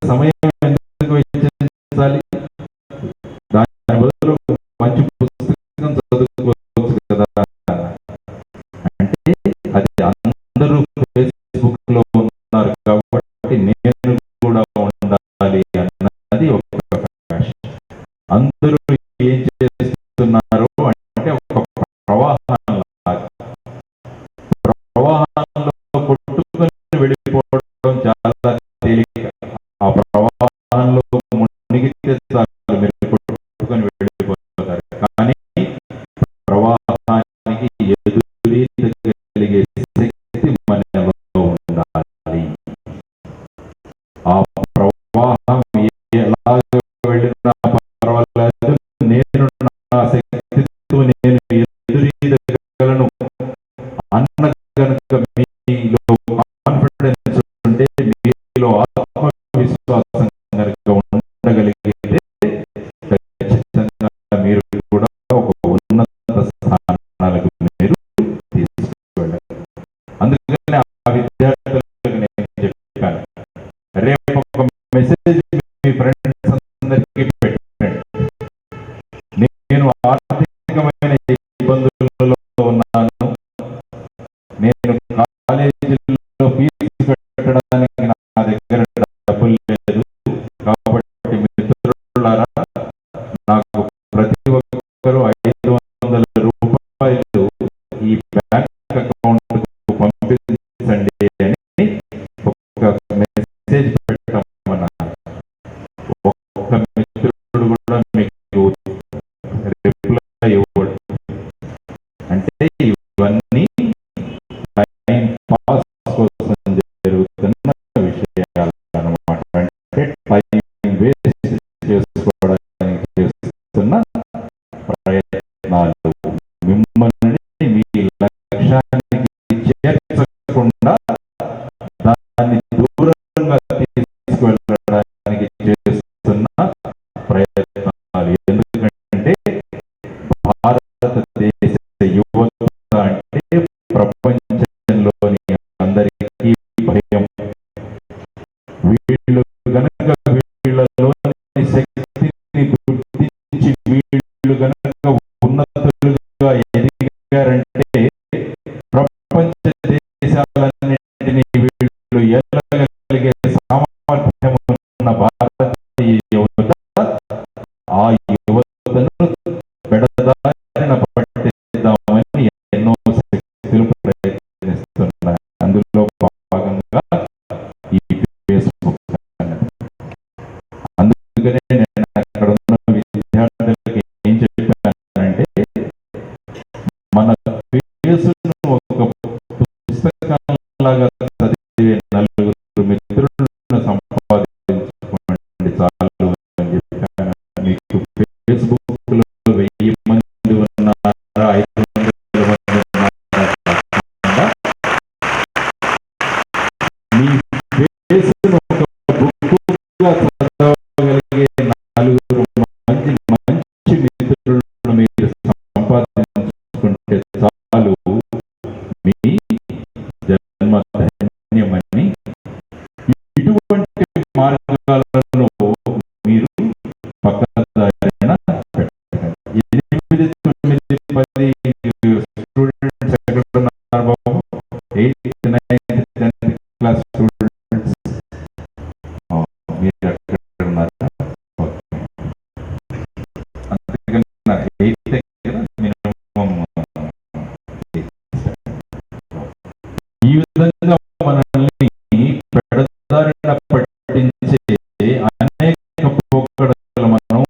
సమయం ఎందుకు వెచ్చించాలి? దాని బదులు మంచి పుస్తకం చదువుకోవచ్చు కదా. అంటే అది అందరూ ఫేస్బుక్ లో ఉన్నారు కాబట్టి నేను కూడా ఉండాలి అన్నది ఒక ఫ్యాషన్. అందరూ ఏం చేస్తున్నారు అంటే ఒక ప్రవాహంలో కొట్టుకొని వెళ్ళిపోవడం చాలా తేలిక. ఆ ప్రవాహంలో మునిగితే చాలు మీరు కొట్టుకొని వెళ్ళిపోతారు. కానీ ప్రవాహానికి ఎదురీతగలిగే శక్తి మనలో ఉండాలి. ఆ ప్రవాహం ఎలాగ వెళ్ళినా పర్వాలేదు, నేను నా శక్తితో నేను ఎదురీదగలను అన్న కనుక మీలో కాన్ఫిడెన్స్ ఉంటే, మీలో ఆత్మవిశ్వాసం కనుక ఉండగలిగితే ఖచ్చితంగా మీరు కూడా ఒక ఉన్నత స్థానాలకు మీరు తీసుకువెళ్ళారు. అందుకని ఆ విద్యార్థులకు నేను చెప్పాను, రేపు ఒక మెసేజ్ మీ ఫ్రెండ్స్ అందరికీ పెట్టండి, నేను ఆర్థికమైన ఇబ్బందులలో ఉన్నాను, నేను కాలేజీలో ఫీజు కట్టడానికి నా దగ్గర డబ్బులు లేదు, కాబట్టి మిత్రులారా నాకు ప్రతి ఒక్కరూ 500 రూపాయలు ఈ బ్యాంక్ అకౌంట్ లక్ష్యానికి చేర్చకుండా దాన్ని దూరంగా తీసుకువెళ్ళడానికి చేస్తున్న ప్రయత్నాలు. ఎందుకంటే భారతదేశ యువత అంటే ప్రపంచంలోని అందరికీ భయం. వీళ్ళు గనక వీళ్ళలోని శక్తిని గుర్తించి వీళ్ళు గనక ఉన్నతులుగా ఎదిగారంటే ప్రపంచ దేశాలన్నింటినీ వీళ్ళు ఎల్లగలిగే సామర్థ్యం ఉన్న భారతీయ యువత ఆ యువతను పెడదారిన పట్టిద్దామని ఎన్నో శక్తులు ప్రయత్నిస్తున్నాయి. అందులో భాగంగా ఈ ఫేస్బుక్. అందుకనే నేను అక్కడ ఉన్న విద్యార్థులకి ఏం చెప్పానంటే, మన ఫేస్ను ఒక పుస్తకంలాగా చదివే నలుగురు మిత్రులను సంపాదించుకోండి చాలు అని చెప్పాను. మీకు ఫేస్బుక్ లో 1000 మంది ఉన్నారా, 500 మంది ఉన్నారా, మీ ఫేస్ను ఒక బుక్గా చదవగలిగే నలుగురు మంచి మిత్రులను మీరు సంపాదించుకుంటే చాలు, మీ జన్మ ధన్యమని. ఇటువంటి మార్గాలలో మీరు పక్కదారిన పెట్టకండి. 8, 9, 10 స్టూడెంట్స్ ఎక్కడ ఉన్నారు బాబు? 8th, 9th, 10th class students మీరు ఎక్కడ ఉన్నారా? అందుకని 8th మినిమం. ఈ విధంగా మనల్ని పెడదారిన పట్టించే అనేక పోకడలు మనం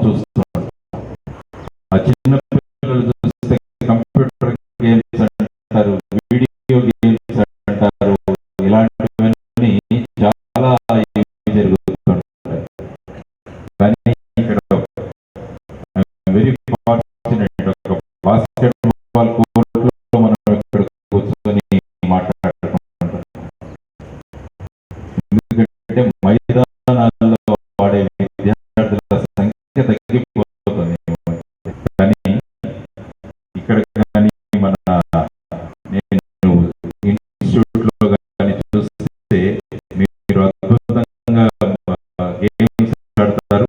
చూస్తున్నాం. ఆ చిన్న పిల్లలు చూస్తే కంప్యూటర్ గేమ్స్ అంటారు, వీడియో గేమ్స్ అంటారు, ఇలాంటివన్నీ చాలా జరుగుతుంటాయి. కానీ ఇక్కడ వెరీ ఫార్చునేట్, ఒక బాస్కెట్బాల్ కోర్టులో మనం ఇక్కడ కూర్చొని మాట్లాడుకుంటాం. ఎందుకంటే మైదానాల్లో వాడే విద్యార్థుల సంఖ్య తగ్గిపోతుంది. కానీ ఇక్కడ కానీ మన నేను ఇన్స్టిట్యూట్ లో కానీ చూస్తే మీరు అద్భుతంగా గేమ్స్ ఆడతారు.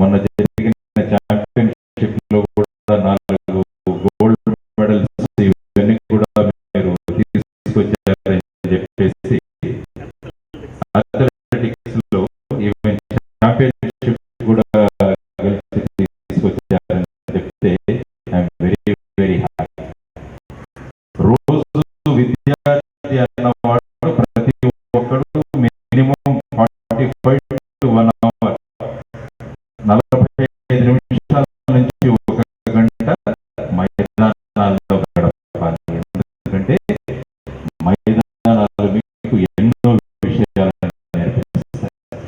మొన్న జరిగిన ఛాంపియన్షిప్ లో కూడా 4 గోల్డ్ మెడల్స్ ఇవన్నీ కూడా మీరు తీసుకొచ్చారని చెప్పేసి, అథ్లెటిక్స్ లో ఈవెన్ ఛాంపియన్షిప్ కూడా గెలిచి తీసుకొచ్చారని చెప్తే ఐఎమ్ వెరీ వెరీ హ్యాపీ. రోజు విద్యార్థి అన్నవాడు ప్రతి ఒక్కడు మినిమం 45 to 1 hour, 45 నిమిషాల నుంచి 1 గంట మైదానాల్లో గడపాలి. ఎందుకంటే మైదానాలు మీకు ఎన్నో విషయాలను నేర్పిస్తాయి.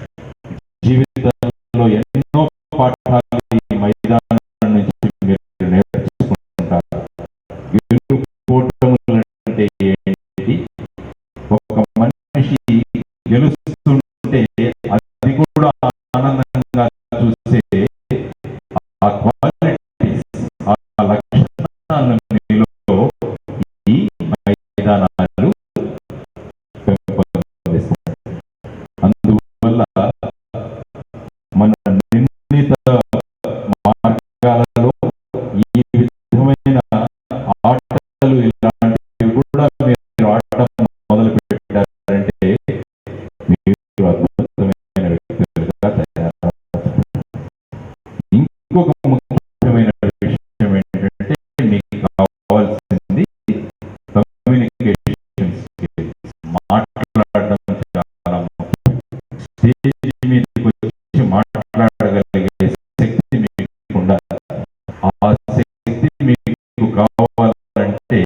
జీవితంలో ఎన్నో పాఠాలు ఈ మైదానం నుంచి మీరు నేర్చుకుంటారు. గెలుపోటములు అంటే ఏంటి? ఒక మనిషి గెలుస్తుంటే అది కూడా ఆనందంగా చూసే ఆ క్వాలిటీస్, ఆ లక్షణాలను మీలో ఈ మైదానాలు పెంపొందిస్తాయి. అందువల్ల మన నిర్ణీత మార్గాలలో ఈ విధమైన ఆటలు ఇలాంటివి కూడా మీరు ఆడటం మొదలు పెట్టారంటే మీరు అద్భుతమైన వ్యక్తులుగా తయారవుతారు. ఇంకొక ముఖ్యమైన విషయం ఏంటంటే, మీకు కావాల్సింది కమ్యూనికేషన్ స్కిల్స్. మాట్లాడడం చాలా ముఖ్యం. స్టేజ్ మీదకి వచ్చి మాట్లాడగలిగే శక్తి మీకు ఉండాలి. ఆ శక్తి మీకు కావాలంటే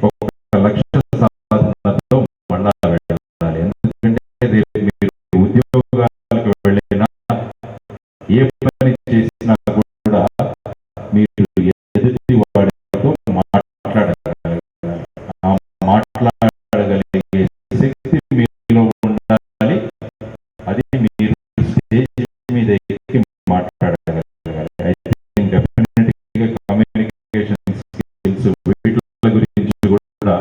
ఒక లక్ష్య సాధనతో మళ్ళా వెళ్ళాలి. ఎందుకంటే మీరు ఉద్యోగాలకు వెళ్ళినా ఏ పని చేసినా కూడా మీరు ఎదుటి వాడితో మాట్లాడాలి. అట్రిబ్యూట్స్ వీటి గురించి కూడా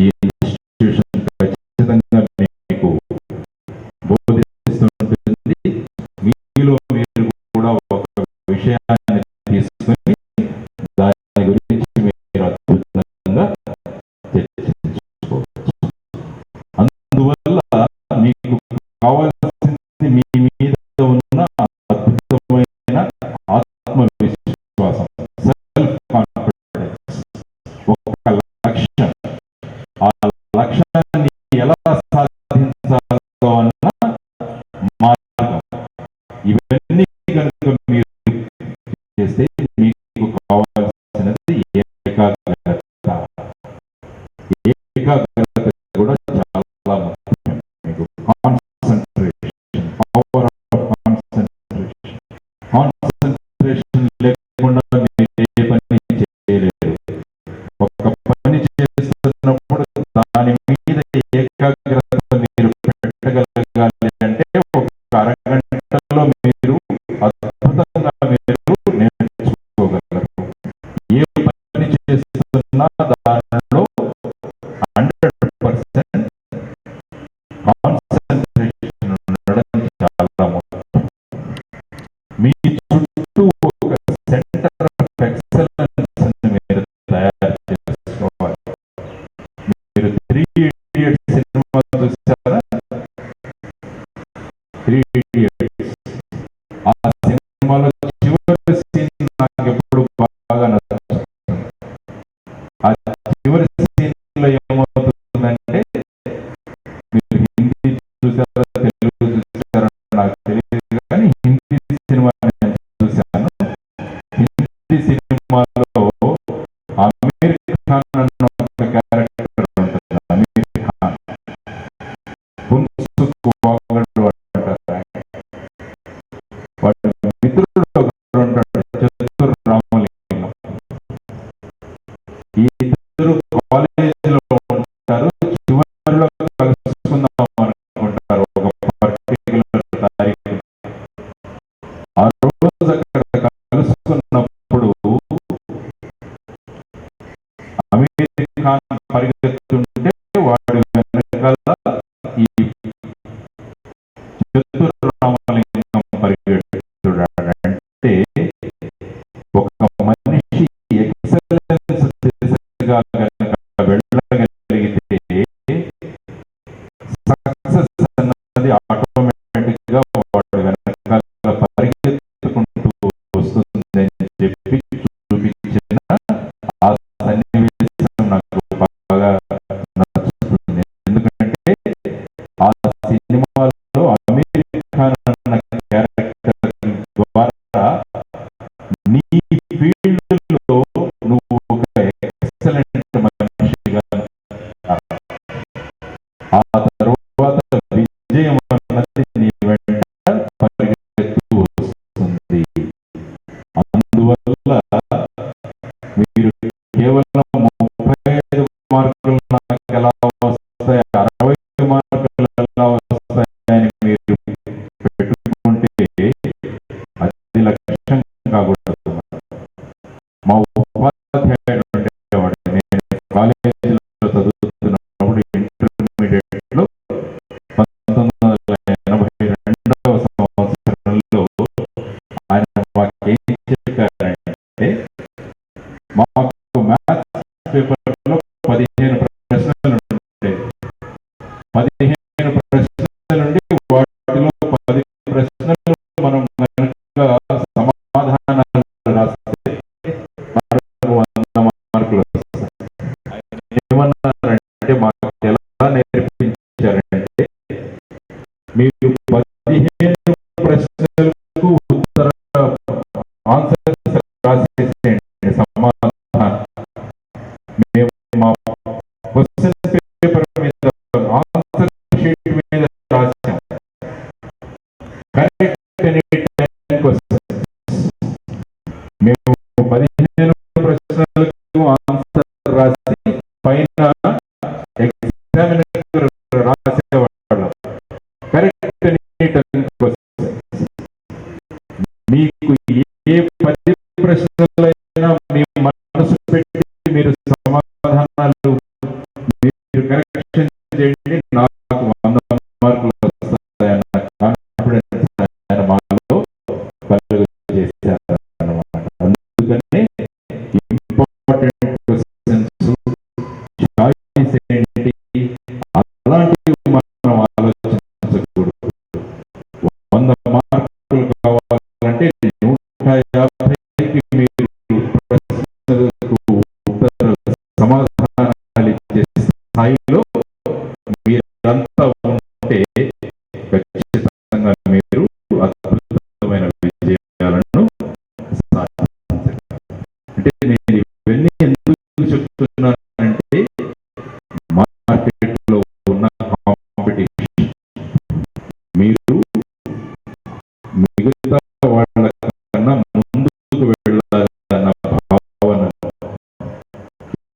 ఈ ఇన్స్టిట్యూషన్ ఖచ్చితంగా మీకు బోధిస్తుంటుంది. మీలో మీరు కూడా ఒక విషయాన్ని తీసుకుని దాని గురించి మీరు అద్భుతంగా చర్చించుకోవచ్చు. అందువల్ల మీకు కావాల్సింది మీ మీద ఉన్న అద్భుతమైన ఆత్మవిశ్వాసం, సెల్ఫ్ కాన్ఫిడెన్స్, ఒక లక్ష్యం. ఆ లక్ష్యాన్ని ఎలా సాధించాలో అన్న మార్గం, ఇవన్నీ కనుక మీరు చేస్తే మీకు కావాల్సినది ఏకాగ్రత. ఏకాగ్రత కూడా చాలా ముఖ్యం. మీకు concentration, power of concentration. Concentration లేకుండా మీరు ఏ పని చేయలేరు. ఒక పని చేస్తున్నప్పుడు దాని మీద ఏకాగ్రత మీరు పెట్టగలగాలి అంటే ఒక అరగంటలో మీరు అద్భుతంగా మీరు నేర్చుకోగలరు. ఏ పని చేస్తున్నా దానిలో 100% కాన్సన్ట్రేషన్ ఉండడం చాలా ముఖ్యం. మీ చుట్టూ ఒక సెంటర్ ఆఫ్ ఎక్సలెన్స్ మీరు తయారు చేసుకోవాలి. మీరు 3 Idiots సినిమా చూసారా? 3 Idiots. ఆ సినిమాలో చివరి సీన్ నాకు ఎప్పుడు బాగా నచ్చుతుంది. ఆ చివరి సీన్ లో ఏమవుతుందంటే, మీరు హిందీ చూసారా తెలుగు చూసారా నాకు తెలియదు కానీ హిందీ సినిమా నేను చూశాను. హిందీ సినిమాలో అమీర్ ఖాన్ అన్న ఒక క్యారెక్టర్ ఉంటుంది. అమీర్ ఖాన్ పుంసుకువాగడు అంటారు. వాడి మిత్రుడు ఒకరు ఉంటాడు, చతుర్ రామలింగం. ఈ ఇద్దరు కాలేజీలో ఉంటారు. చివరిలో కలుసుకుందాం అనుకుంటారు ఒక పర్టికులర్ తారీఖు. ఆ రోజు అక్కడ కలుసుకున్నప్పుడు అమీర్ ఖాన్ పరిగెత్తుంటే వాడి వెనకాల ఈ చతుర్ రామలింగం పరిగెత్తుడాడంటే ఒక మనిషి ఎక్సలెన్స్ దిశగా కనుక వెళ్ళగలిగితే సక్సెస్ అన్నది ఆటోమేటిక్ గా వాడు వెనకాల పరిగెత్తుకుంటూ వస్తుంది అని చెప్పి చూపించిన ఆ సన్నివేశం నాకు బాగా నచ్చుతుంది. ఎందుకంటే ఆ సినిమాలో అమీర్ ఖాన్ అన్న క్యారెక్టర్ ద్వారా నీ ఫీల్డ్ లో నువ్వు ఒక ఎక్సలెంట్ మనిషిగా, ఆ తర్వాత విజయం అన్నది నీ వెంట పరిగెత్తు వస్తుంది. అందువల్ల మీరు కేవలం 35 మార్కులు నాకు ఎలా వస్తాయి, 60 మార్కులు ఎలా వస్తాయని మీరు పెట్టుకుంటే అది లక్ష్యం కాకూడదు. మా ఉపాధ్యాయుడు ఉండేవాడు. నేను కాలేజీలో చదువుతున్నప్పుడు ఇంటర్మీడియట్ లో 1982వ సంవత్సరంలో ఆయన మాకేం చెప్పారంటే, మాకు మ్యాథ్స్ పేపర్లో 15 ప్రశ్నలు ఉంటాయి. 15 ప్రశ్నల నుండి వాటిలో 10 ప్రశ్నలు మనం కనుక సమాధానాలు రాస్తే మనకు 100 మార్కులు వస్తాయి. ఏమన్నారంటే, మాకు ఎలా నేర్పించారంటే, మీరు 15 ప్రశ్నలకు ఉత్తర ఆన్సర్స్ రాసేసేయండి, సమాధానం. మేము మా క్వశ్చన్ పేపర్ మీద ఆన్సర్ షీట్ మీద రాసాం. Correct any 10 questions. మేము 15 ప్రశ్నలకు ఆన్సర్ రాసి పైన ఎగ్జామినేటర్ రాసేవాళ్ళం. Correct any 10 questions. మీకు ఏ 10 ప్రశ్నలైనా మీ మనసు పెట్టి చాలు, మీరు కరెక్షన్ చేయండి, నాకు 100 మార్కులు వస్తాయన్న కాన్ఫిడెన్స్ ఆయన మాలో కలుగు చేశారన్నమాట. అందుకనే ఇంపార్టెంట్ క్వశ్చన్స్, చాయిస్ ఏంటి, అలాంటివి మనం ఆలోచించకూడదు. 100 మార్కులు కావాలంటే 150కి మీరు ప్రశ్నలకు సమాధానాలు ఇచ్చే స్థాయిలో మీరంతా ఉంటే ఖచ్చితంగా మీరు అద్భుతమైన విజయాలను సాధించగలరు. అంటే నేను ఇవన్నీ ఎందుకు చెప్తున్నానంటే మార్కెట్లో ఉన్న కాంపిటీషన్ మీరు మిగతా వాళ్ళ కన్నా ముందుకు వెళ్ళాలన్న భావన,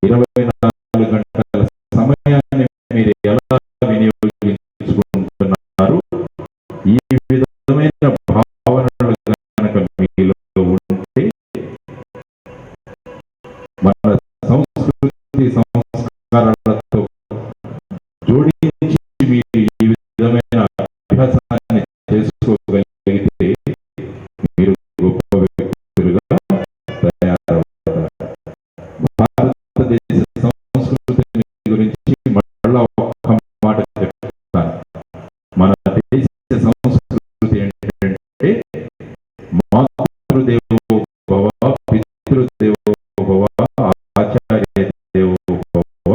24 గంటల సమయాన్ని మీరు ఎలా వినియోగించుకుంటున్నారు, ఈ విధమైన భావనలు కనుక మీలో ఉంటే మన సంస్కృతి సంస్కారాలతో జోడించి మీరు ఈ విధమైన అభ్యాసాన్ని చేసుకోగలిగితే మీరు గొప్ప వ్యక్తులుగా తయారవుతారు. భారతదేశ సంస్కృతి గురించి మళ్ళా ఒక్క మాట చెప్తాను. మన దేశ సంస్కృతి ఏంటంటే మాతృదేవో భవ, పితృదేవో భవ, ఆచార్య దేవో భవ,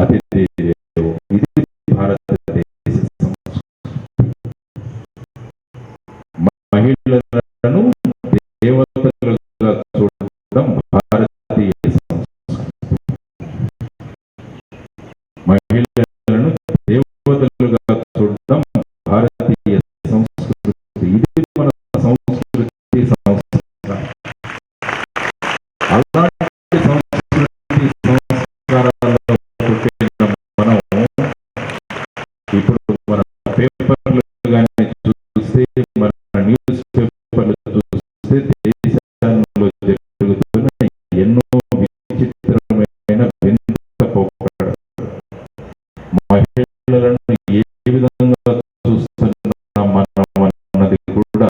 అతిథి దేవో. ఇది భారతదేశ సంస్కృతి. మహిళలను దేవతలుగా చూడడం భారతీయ సంస్కృతి. మహిళలను దేవతలుగా చూడడం భారతీయ సంస్కృతి. ఇది మన సంస్కృతి సంస్కారం. అలాంటి సంస్కృతి సంస్కారాల్లో పుట్టిన మనం ఇప్పుడు మన పేపర్లు కానీ చూస్తే, మన న్యూస్ పేపర్లు చూస్తే దేశంలో జరుగుతున్న ఎన్నో విచిత్రమైన వింత పోకడలు, మహిళలను ఏ విధంగా చూస్తున్నాం మనం అన్నది కూడా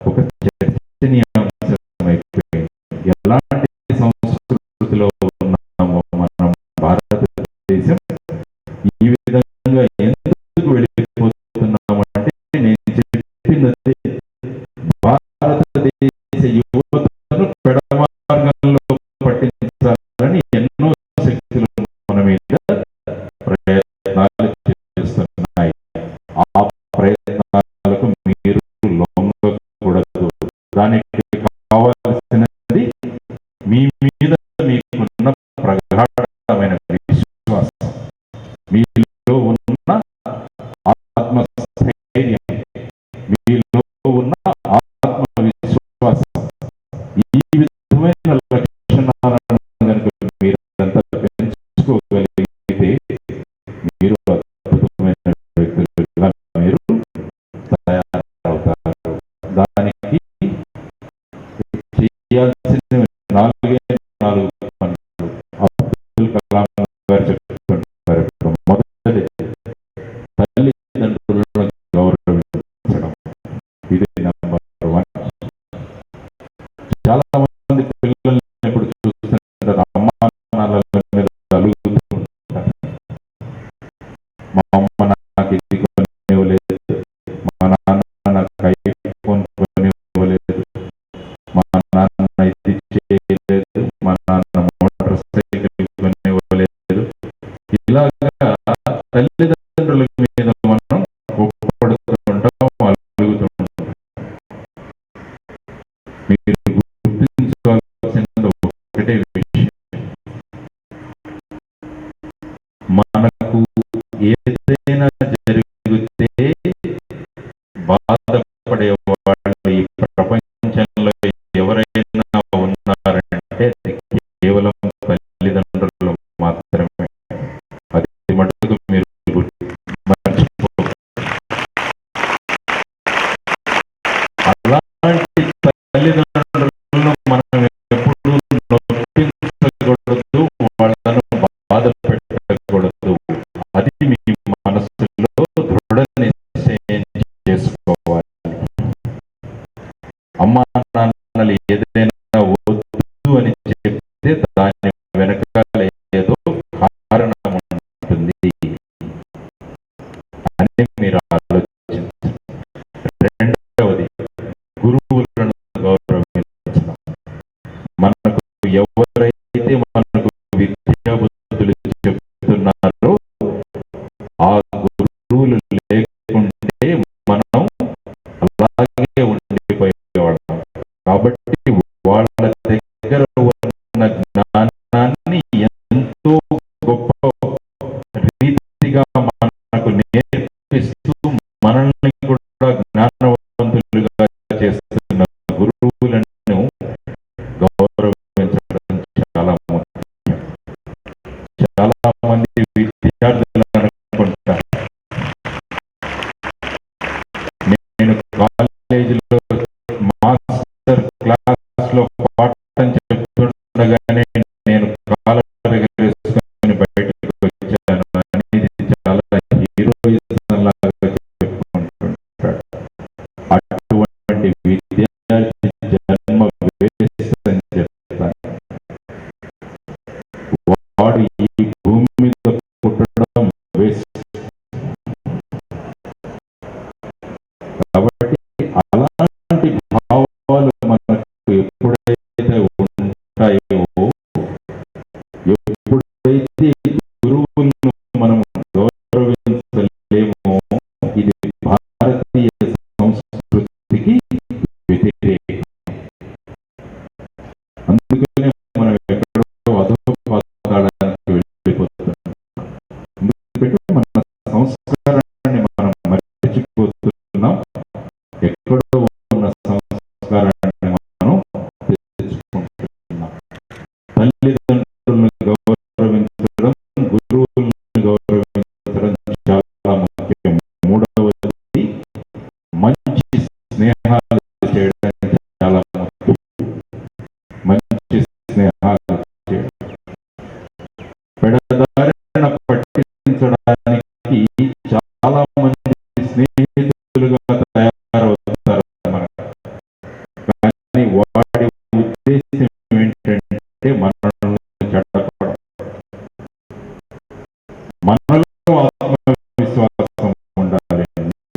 ఒక చర్చనీయాంశమైపోయింది. ఎలాంటి సంస్కృతిలో ఉన్నామో మనం భారతదేశం, ఈ విధంగా ఎందుకు వెళ్ళిపోతున్నామంటే నేను చెప్పినది భారతదేశ యువతను పెడమార్గంలో పట్టించాలని ఎన్నో శక్తులు మన మీద ప్రయత్నాలు చేస్తున్నాయి. ఆ ప్రయత్నాలకు మీరు లొంగకూడదు. దానికి కావాల్సినది మీ మీద మీకున్న ప్రగాఢమైన విశ్వాసం, మీలో ఉన్న ఆత్మస్థైర్యం, మీలో ఉన్న ఆత్మవిశ్వాసం. ఈ విధమైన లక్షణాలను కనుక మీరంతా పెంచుకోగలిగితే మీరు అద్భుతమైన వ్యక్తులుగా మీరు తయారవుతారు. దానికి చేయాల్సిన 4 పనులు అబ్దుల్ కలాం గారు చెప్తుంటారు. మొదటిది తల్లిదండ్రులను గౌరవించడం. ఇది నెంబర్ 1. చాలా మంది పిల్లల్ని ఇప్పుడు చూస్తుంటారు, అమ్మా నాన్నల మీద అలుగుతుంటారు. మా అమ్మ నాకు ఇది కొనివ్వలేదు, మా నాన్న నాకు ఐఫోన్ కొనివ్వలేదు, మా నాన్న ఇది చేయలేదు, మా నాన్న మోటార్ సైకిల్ కొనివ్వలేదు. ఇలాగా తల్లిదండ్రుల మీద మనం ఒప్పుపడుతుంటాం, అలుగుతుంటాం. మీరు గుర్తించుకోవాల్సిన ఒకటే విషయం, మనకు ఏదైనా జరిగితే బాధపడే వాళ్ళు ఈ ప్రపంచంలో ఎవరైనా ఉన్నారంటే అది కేవలం తల్లిదండ్రులు మాత్రమే. అది మటుకు మీరు మర్చిపో. అలాంటి తల్లిదండ్రులను మనం ఎప్పుడూ నొప్పించకూడదు, వాళ్ళను అమ్మా నాన్నలు ఏదైనా వద్దు అని చెప్తే దాని వెనకాల ఏదో కారణం ఉంటుంది అని మీరు ఆలోచించండి. రెండవది, గురువులను గౌరవించడం. మనకు ఎవరైతే మనకు విద్యా బుద్ధులు చెప్తున్నారో ఆ గురువులు లేకుంటే మనం అలాగే ఉండిపోయేవాళ్ళం. కాబట్టి వాళ్ళ దగ్గర ఉన్న జ్ఞానాన్ని ఎంతో గొప్ప రీతిగా మనకు నేర్పిస్తూ మనల్ని కూడా జ్ఞానవంతులుగా చేస్తున్న గురువులను గౌరవించడం చాలా ముఖ్యం. చాలా మంది విద్యార్థులు అనుకుంటారు, నేను కాలేజీలో మాస్టర్ క్లాస్ లో పాఠం చెప్తుండగానే నేను కాలర్ ఎగరేసుకొని బయటకు వచ్చాను అనేది చాలా హీరోయిజం లాగా చెప్పుకుంటుంటాడు. అటువంటి విద్యార్థి జన్మ వేస్ట్ అని చెప్తాను. వాడు ఈ భూమి మీద పుట్టడం వేస్ట్. కాబట్టి అలాంటి భావాలు మనకు ఎప్పుడైతే ఉంటాయో, ఎప్పుడైతే గురువులను మనం గౌరవించలేమో, ఇది భారతీయ సంస్కృతికి వ్యతిరేకం. అందుకనే మనం ఎక్కడో అధోపాతాళానికి వెళ్ళిపోతున్నాం. ఎందుకంటే మన సంస్కారాన్ని మనం మర్చిపోతున్నాం. ఎక్కడో ఉన్న సంస్కారాన్ని మనం తెచ్చుకుంటున్నాం. తల్లిదండ్రులను గౌరవించడం, గురువులను గౌరవించడం చాలా ముఖ్యం. మూడవది, మంచి స్నేహాలు చేయడం చాలా ముఖ్యం. మంచి స్నేహాలు చేయడం, పెడదారిన పట్టించడానికి చాలా మంది స్నేహితులుగా తయారవుతారు మనకు. కానీ వాడి ఉద్దేశం ఏంటంటే మనల్ని చెడ్డపడం. మనలో ఆత్మవిశ్వాసం ఉండాలి.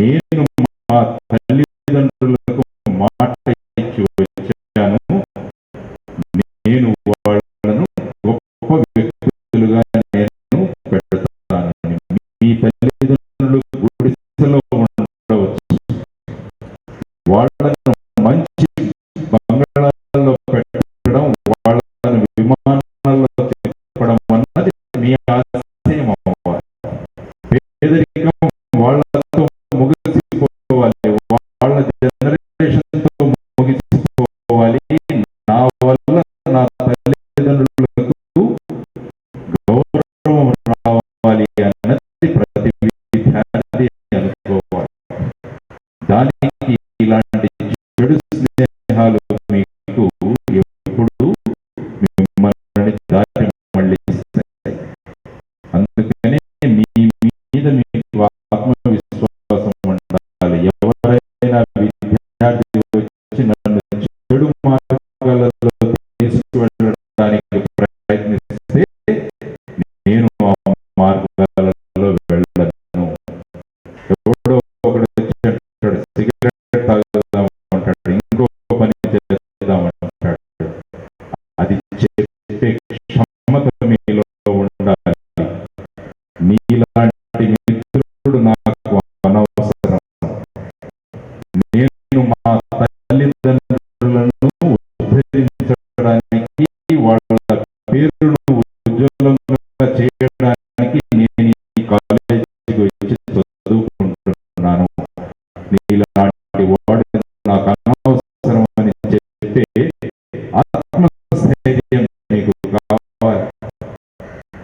నేను మా తల్లిదండ్రులకు మాట ఇచ్చి వచ్చాను, నేను వాళ్ళను గొప్ప వ్యక్తులుగా నేను పెడతానని. మీ తల్లిదండ్రులు గుడిసెలో ఉండవచ్చు, వాళ్ళను మంచి బంగాళాల్లో పెట్టడం, వాళ్ళను విమానాల్లో తిప్పడం అన్నది మీ ఆశయం అవ్వాలి. పేదరికం వాళ్ళతో ముగిసిపోవాలి, వాళ్ళ జనరేషన్తో ముగిసిపోవాలి. నా వల్ల నా తల్లిదండ్రులకు గౌరవం రావాలి అన్నది ప్రతి విద్యార్థి అనుకోవాలి. దానికి ఇలాంటి చెడు స్నేహాలు మీకు ఎప్పుడు మిమ్మల్ని దారి మళ్ళిస్తాయి. అందుకనే మీ మీద మీకు ఆత్మవిశ్వాసం ఉండాలి. ఎవరైనా విద్యార్థి వచ్చి నన్ను చెడు మార్గాలలో తీసుకువెళ్ళడానికి ప్రయత్నిస్తే నేను ఆ మార్గాలలో వెళ్ళను. ఎవడో ఒకడు వచ్చి అంటాడు, సిగరెట్ తాగుదాం అంటాడు, ఇంకో పని చేద్దాం అంటాడు. అది చెప్పే క్షమత మీలో ఉండాలి. మీలాంటి మిత్రుడు నాకు అనవసరం. నేను మా తల్లిదండ్రులను ఉద్ధరించడానికి, వాళ్ళ పేరును ఉజ్వలంగా చేయడానికి నేను ఈ కాలేజీకి వచ్చి చదువుకుంటున్నాను. నీలాంటి వాడు నాకు అనవసరం అని చెప్పే ఆత్మస్థైర్యం మీకు కావాలి.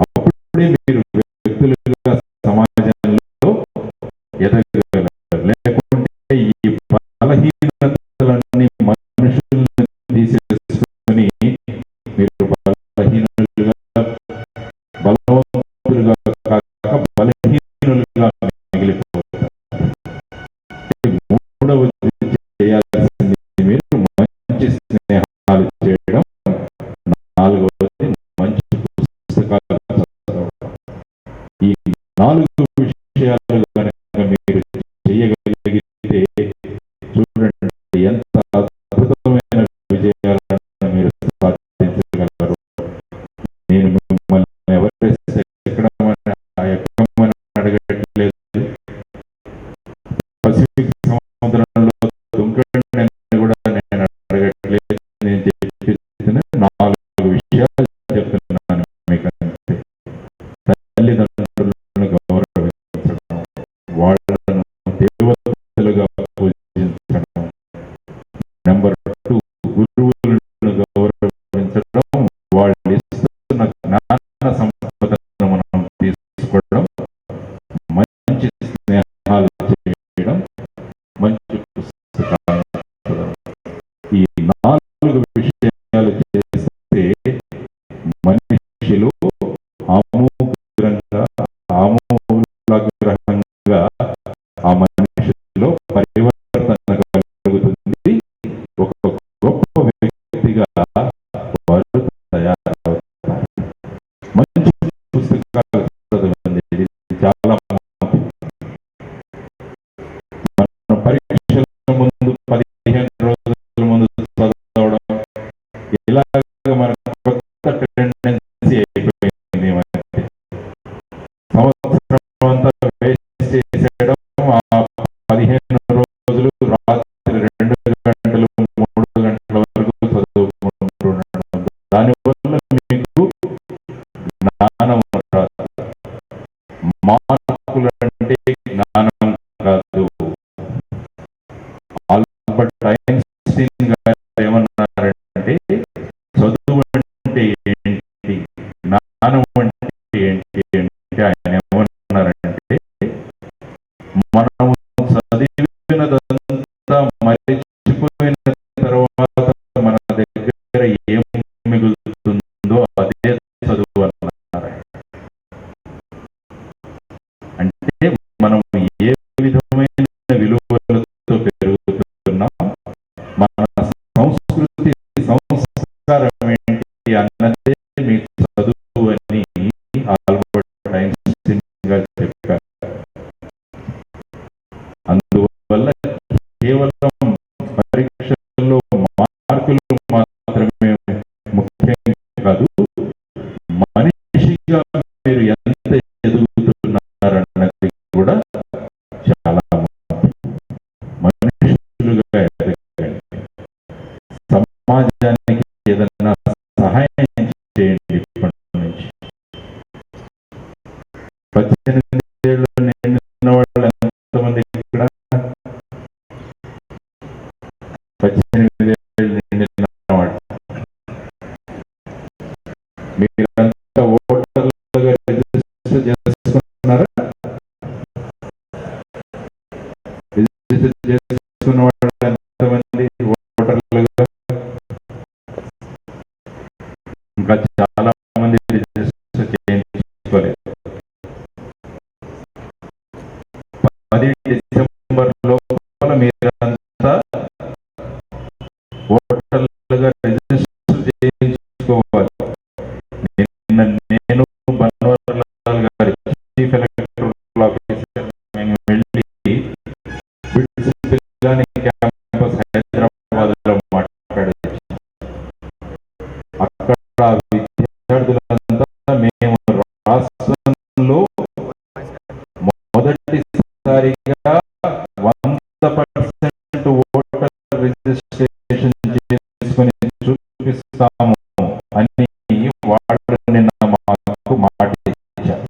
అప్పుడే మీరు వ్యక్తులుగా సమాజంలో ఎదగగలరు. లేకుంటే ఈ బలహీనతలన్నీ మనుషులను తీసేసుకొని మీరు బలహీనులుగా, బలవంతులుగా కాక బలహీనులుగా మిగిలిపోతారు. మూడవది చేయాల్సింది, మీరు మంచి స్నేహాలు చేయడం, నాలుగవది మంచి పుస్తకాలు చదవడం. ఈ 4 విషయాలు కనుక మీరు చేయగలిగితే చూడండి ఎంత అద్భుతమైన విజయాలను మీరు సాధించగలరు. నేను మిమ్మల్ని ఎవరెస్ట్ ఎక్కమని అడగట్లేదు, పసిఫిక్ సముద్రంలో దుంకండి అని కూడా నేను అడగట్లేదు. నేను చెప్పిన 4 విషయాలు చెప్తున్నాను మీకు అంతే. తల్లిదండ్రులను గౌరవించడం, వాళ్ళను దేవతలుగా పూజించడం. నెంబర్ 2, గురువులను గౌరవించడం, వాళ్ళు ఇస్తున్న జ్ఞాన సంపదను మనం తీసుకోవడం, మంచి స్నేహాలు చేయడం, మంచి పుస్తకాలు చదవడం. ఈ 4 విషయాలు చేస్తే మనిషిలో ఆమూలాగ్రంగా ఆ మనిషిలో పరివర్తన కలుగుతుంది. ఒక గొప్ప వ్యక్తిగా వారు తయారవుతారు. మంచి పుస్తకాలు చదవండి, ఇది చాలా ముఖ్యం. మన పరీక్షల ముందు 15 రోజుల ముందు చదవడం, ఇలాగ మనకు కొత్త టెండెన్సీ అయిపోయింది. సంవత్సరం అంతా వేస్ట్ చేసేయడం, ఆ 15 రోజులు రాత్రి 2 గంటలు 3 గంటల వరకు చదువుకుంటుండడం. దానివల్ల మీకు జ్ఞానం రాదు. మార్కులు అంటే జ్ఞానం కాదు. ఆల్బర్ట్ ఐన్స్టీన్ గారు ఏమన్నారంటే, చదువు అంటే ఏంటి, జ్ఞానం అంటే ఏంటి అంటే ఆయన ఏమన్నారంటే, మనము చదివినదంతా మరిచిపోయిన తర్వాత మన దగ్గర ఏం మిగులుతుందో అదే చదువు అన్నారు. అంటే మనం ఏ విధమైన విలువలతో పెరుగుతున్నాం, మన సంస్కృతి సంస్కారం ఏంటి అన్నదే మీ చదువు అని ఆల్బర్ట్ ఐన్స్టీన్ గారు చెప్పారు. అందువల్ల కేవలం పరీక్షల్లో మార్కులు మాత్రమే ముఖ్యం కాదు, మనిషిగా మీరు ఎంత ఎదుగుతున్నారన్నది కూడా చాలా ముఖ్యం. మనుషులుగా ఎదగండి, సమాజానికి ఏదన్నా సహాయం చేయండి. ఇప్పటి నుంచి 18 ఏళ్ళు నిండిన వాళ్ళు ఎంతమంది ఇక్కడ? 18 ఏళ్ళు నిండిన వాళ్ళు మీరంతా ఓటర్లుగా రిజిస్టర్ చేసుకున్నారా? రిజిస్టర్ చేసుకున్న వాళ్ళు ఎంతమంది ఓటర్లుగా? ఇంకా చాలా మంది రిజిస్టర్ చేయించుకోలేదు. 10 డిసెంబర్ లోపల మీరంతా ఓటర్లుగా రిజిస్టర్ చేయించుకోవాలి. నిన్న నేను బన్వర్లాల్ గారి చీఫ్ ఎలక్టరల్ ఆఫీసర్ మేము వెళ్ళి బిట్స్ పిల్లాని క్యాంపస్ హైదరాబాద్లో మాట్లాడచ్చు. అక్కడ విద్యార్థులంతా మేము రాష్ట్రంలో మొదటిసారిగా 100% ఓటర్ రిజిస్ట్రేషన్ చేసుకుని చూపిస్తాము అని వాళ్ళు నిన్న మాకు మాట ఇచ్చారు.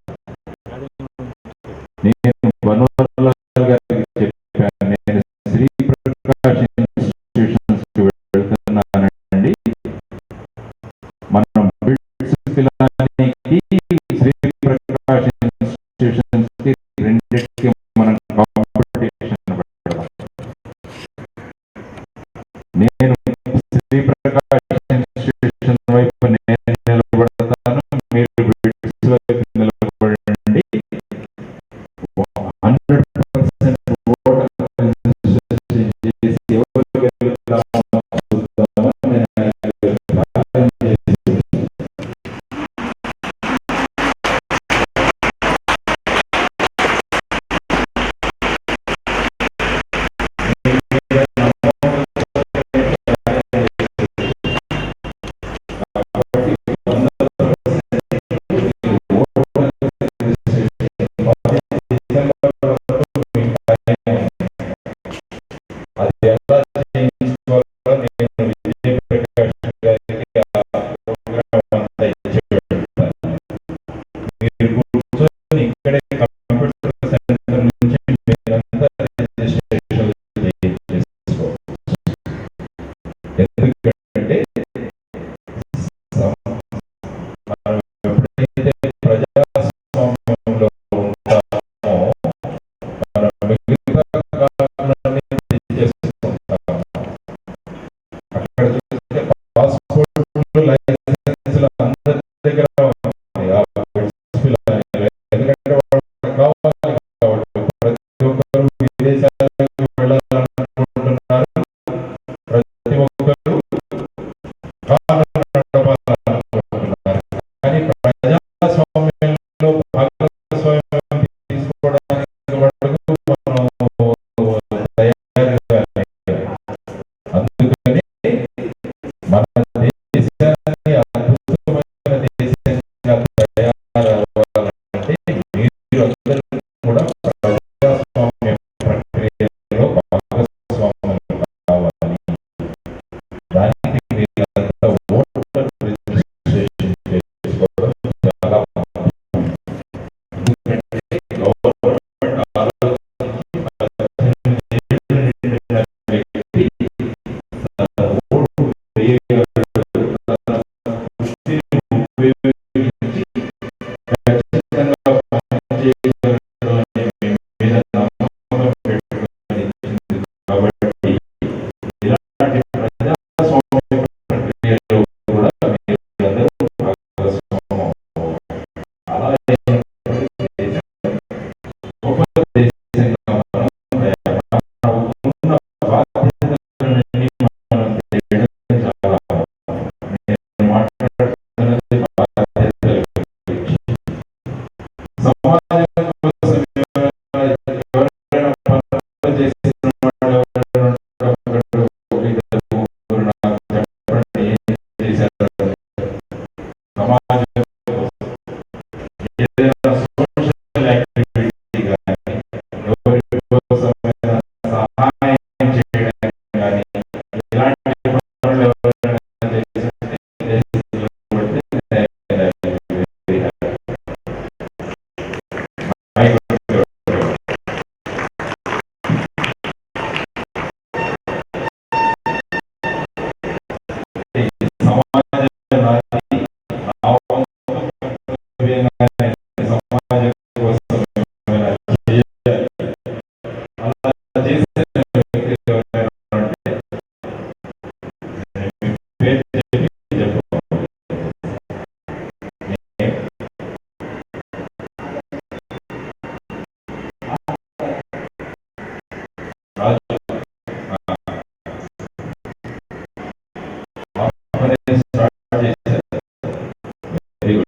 నేను బన్వర్లాల్ గారికి చెప్పాను, నేను శ్రీ ప్రకాష్ ఇన్స్టిట్యూషన్స్కి వెళ్తున్నానండి, మనం బిట్స్ పిల్లానికి శ్రీ ప్రకాష్ ఇన్స్టిట్యూషన్స్కి రెండింటికి మనం కాంపిటీషన్ పెడదాం. నేను శ్రీ ప్రకాష్ ఇన్స్టిట్యూషన్ వైపు నేను నిలబడతాను, మీరు బిట్స్ వైపు నిలబడండి. 100% ఓటర్ రిజిస్ట్రేషన్ చేసి ఎవరు గెలుస్తామో చూద్దాము. మీరు కూర్చొని ఇక్కడే కంప్యూటర్ సెంటర్ నుంచి మీరంతా రిజిస్ట్రేషన్ చేసుకోవచ్చు. ఎందుకంటే మనం ఎప్పుడైతే ప్రజాస్వామ్యంలో ఉంటామో మనం మిగతా కారణాన్ని చేసుకుంటాము. అక్కడ చూస్తే పాస్పోర్ట్ లైసెన్సులు అందరి దగ్గర ఉంది. ఎందుకంటే వాళ్ళకి కావాలి కాబట్టి ప్రతి ఒక్కరు విదేశాలకు వెళ్ళాలనుకుంటున్నారు. ప్రతి ఒక్కరు కారణం నడపాలనుకుంటున్నారు. కానీ ప్రజాస్వామ్యంలో భాగస్వామ్యం తీసుకోవడానికి మటుకు మనం తయారుగా లేము. అందుకని మన దేశాన్ని అద్భుతమైన దేశంగా తయారవ్వాలంటే మీరు అందరూ కూడా ప్రజాస్వామ్య ప్రక్రియలో భాగస్వామ్యం కావాలి. దానికి మీరంతా ఓటర్ రిజిస్ట్రేషన్ చేసుకోవడం చాలా ముఖ్యం. ఎందుకంటే గవర్నమెంట్ ఆలోచించి 18 ఏళ్ళు నిండిన వ్యక్తి తన ఓటు వేయగలడు. తన దృష్టిని ఉపయోగించి ఖచ్చితంగా పనిచేయగలడు అనే మీ మీద నమ్మకం పెట్టుకొని ఇచ్చింది. కాబట్టి ఇలాంటి ప్రజాస్వామ్య ప్రక్రియలో కూడా మీరందరూ భాగస్వామ్యం అవ్వాలి. అలా అయినప్పుడు దేశం గొప్ప దేశంగా మనం ఉన్న బాధ్యతలన్నీ మనం చేయడం చాలా అవసరం. నేను మాట్లాడుతున్నది బాధ్యతల గురించి. సమాజం కోసం ఎవరైనా పనులు చేసిన వాళ్ళు ఎవరైనా ఉంటారు. ఇద్దరు ముగ్గురు నాకు చెప్పండి ఏం చేశారు. సమాజం కోసం ఏదైనా సోషల్ యాక్టివిటీ కానీ ఎవరి కోసమైనా సహాయం చేయడం కానీ ఇలాంటి పనులు ఎవరైనా చేస్తుంటే దేశంలో పడితే very happy. I got ఈ సమాజం నాది, నా వంతు కర్తవ్యంగా నేను సమాజం కోసం ఏమైనా చేయాలి. అలా చేసే వ్యక్తి ఎవరైనా ఉంటే నేను మీ పేరు చెప్పి చెప్పండి. రాజు పని స్టార్ట్ చేశారు. Very good.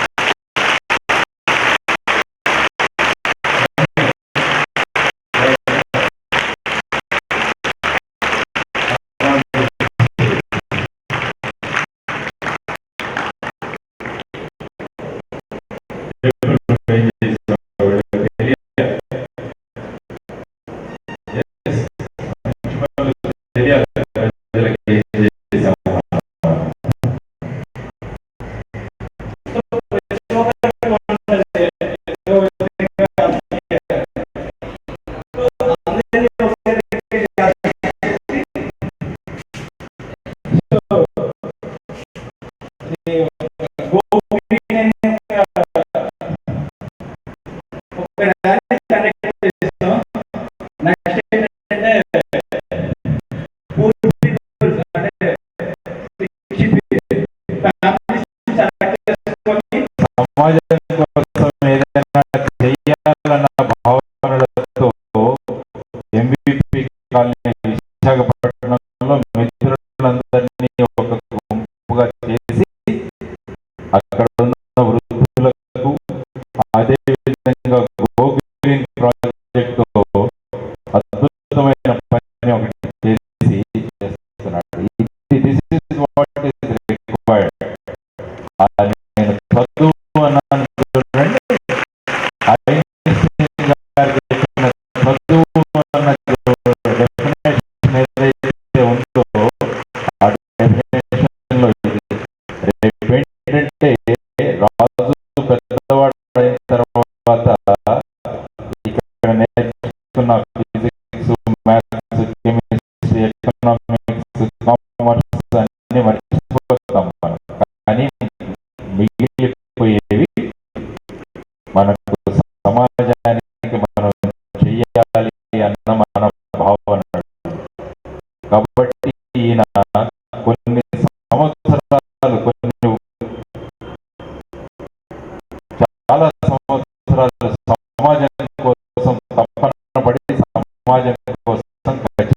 వైజాగ్లో పని స్టార్ట్ చేశారు. సమాజం కోసం ఏదైనా చేయాలన్న భావనలతో MVP కాలనీ విశాఖపట్నంలో మిత్రులందరినీ ఒక గుంపుగా చేసి అక్కడ ఉన్న వృద్ధులకు అదేవిధంగా గోగ్రీన్ ప్రాజెక్టుతో అద్భుతమైన పని ఒకటి చేసి చేస్తున్నాడు. This is what is required. నేను చదువు అన్నాను చూడండి. ఐన్స్టీన్ గారు చెప్పిన చదువు అన్న డెఫినేషన్ రాజు పెద్దవాడు అయిన తర్వాత ఇక్కడ నేర్చుకున్న physics, maths, chemistry, economics, commerce అన్ని మర్చిపోతాం మనం. కానీ మిగిలిపోయేవి మనకు సమాజానికి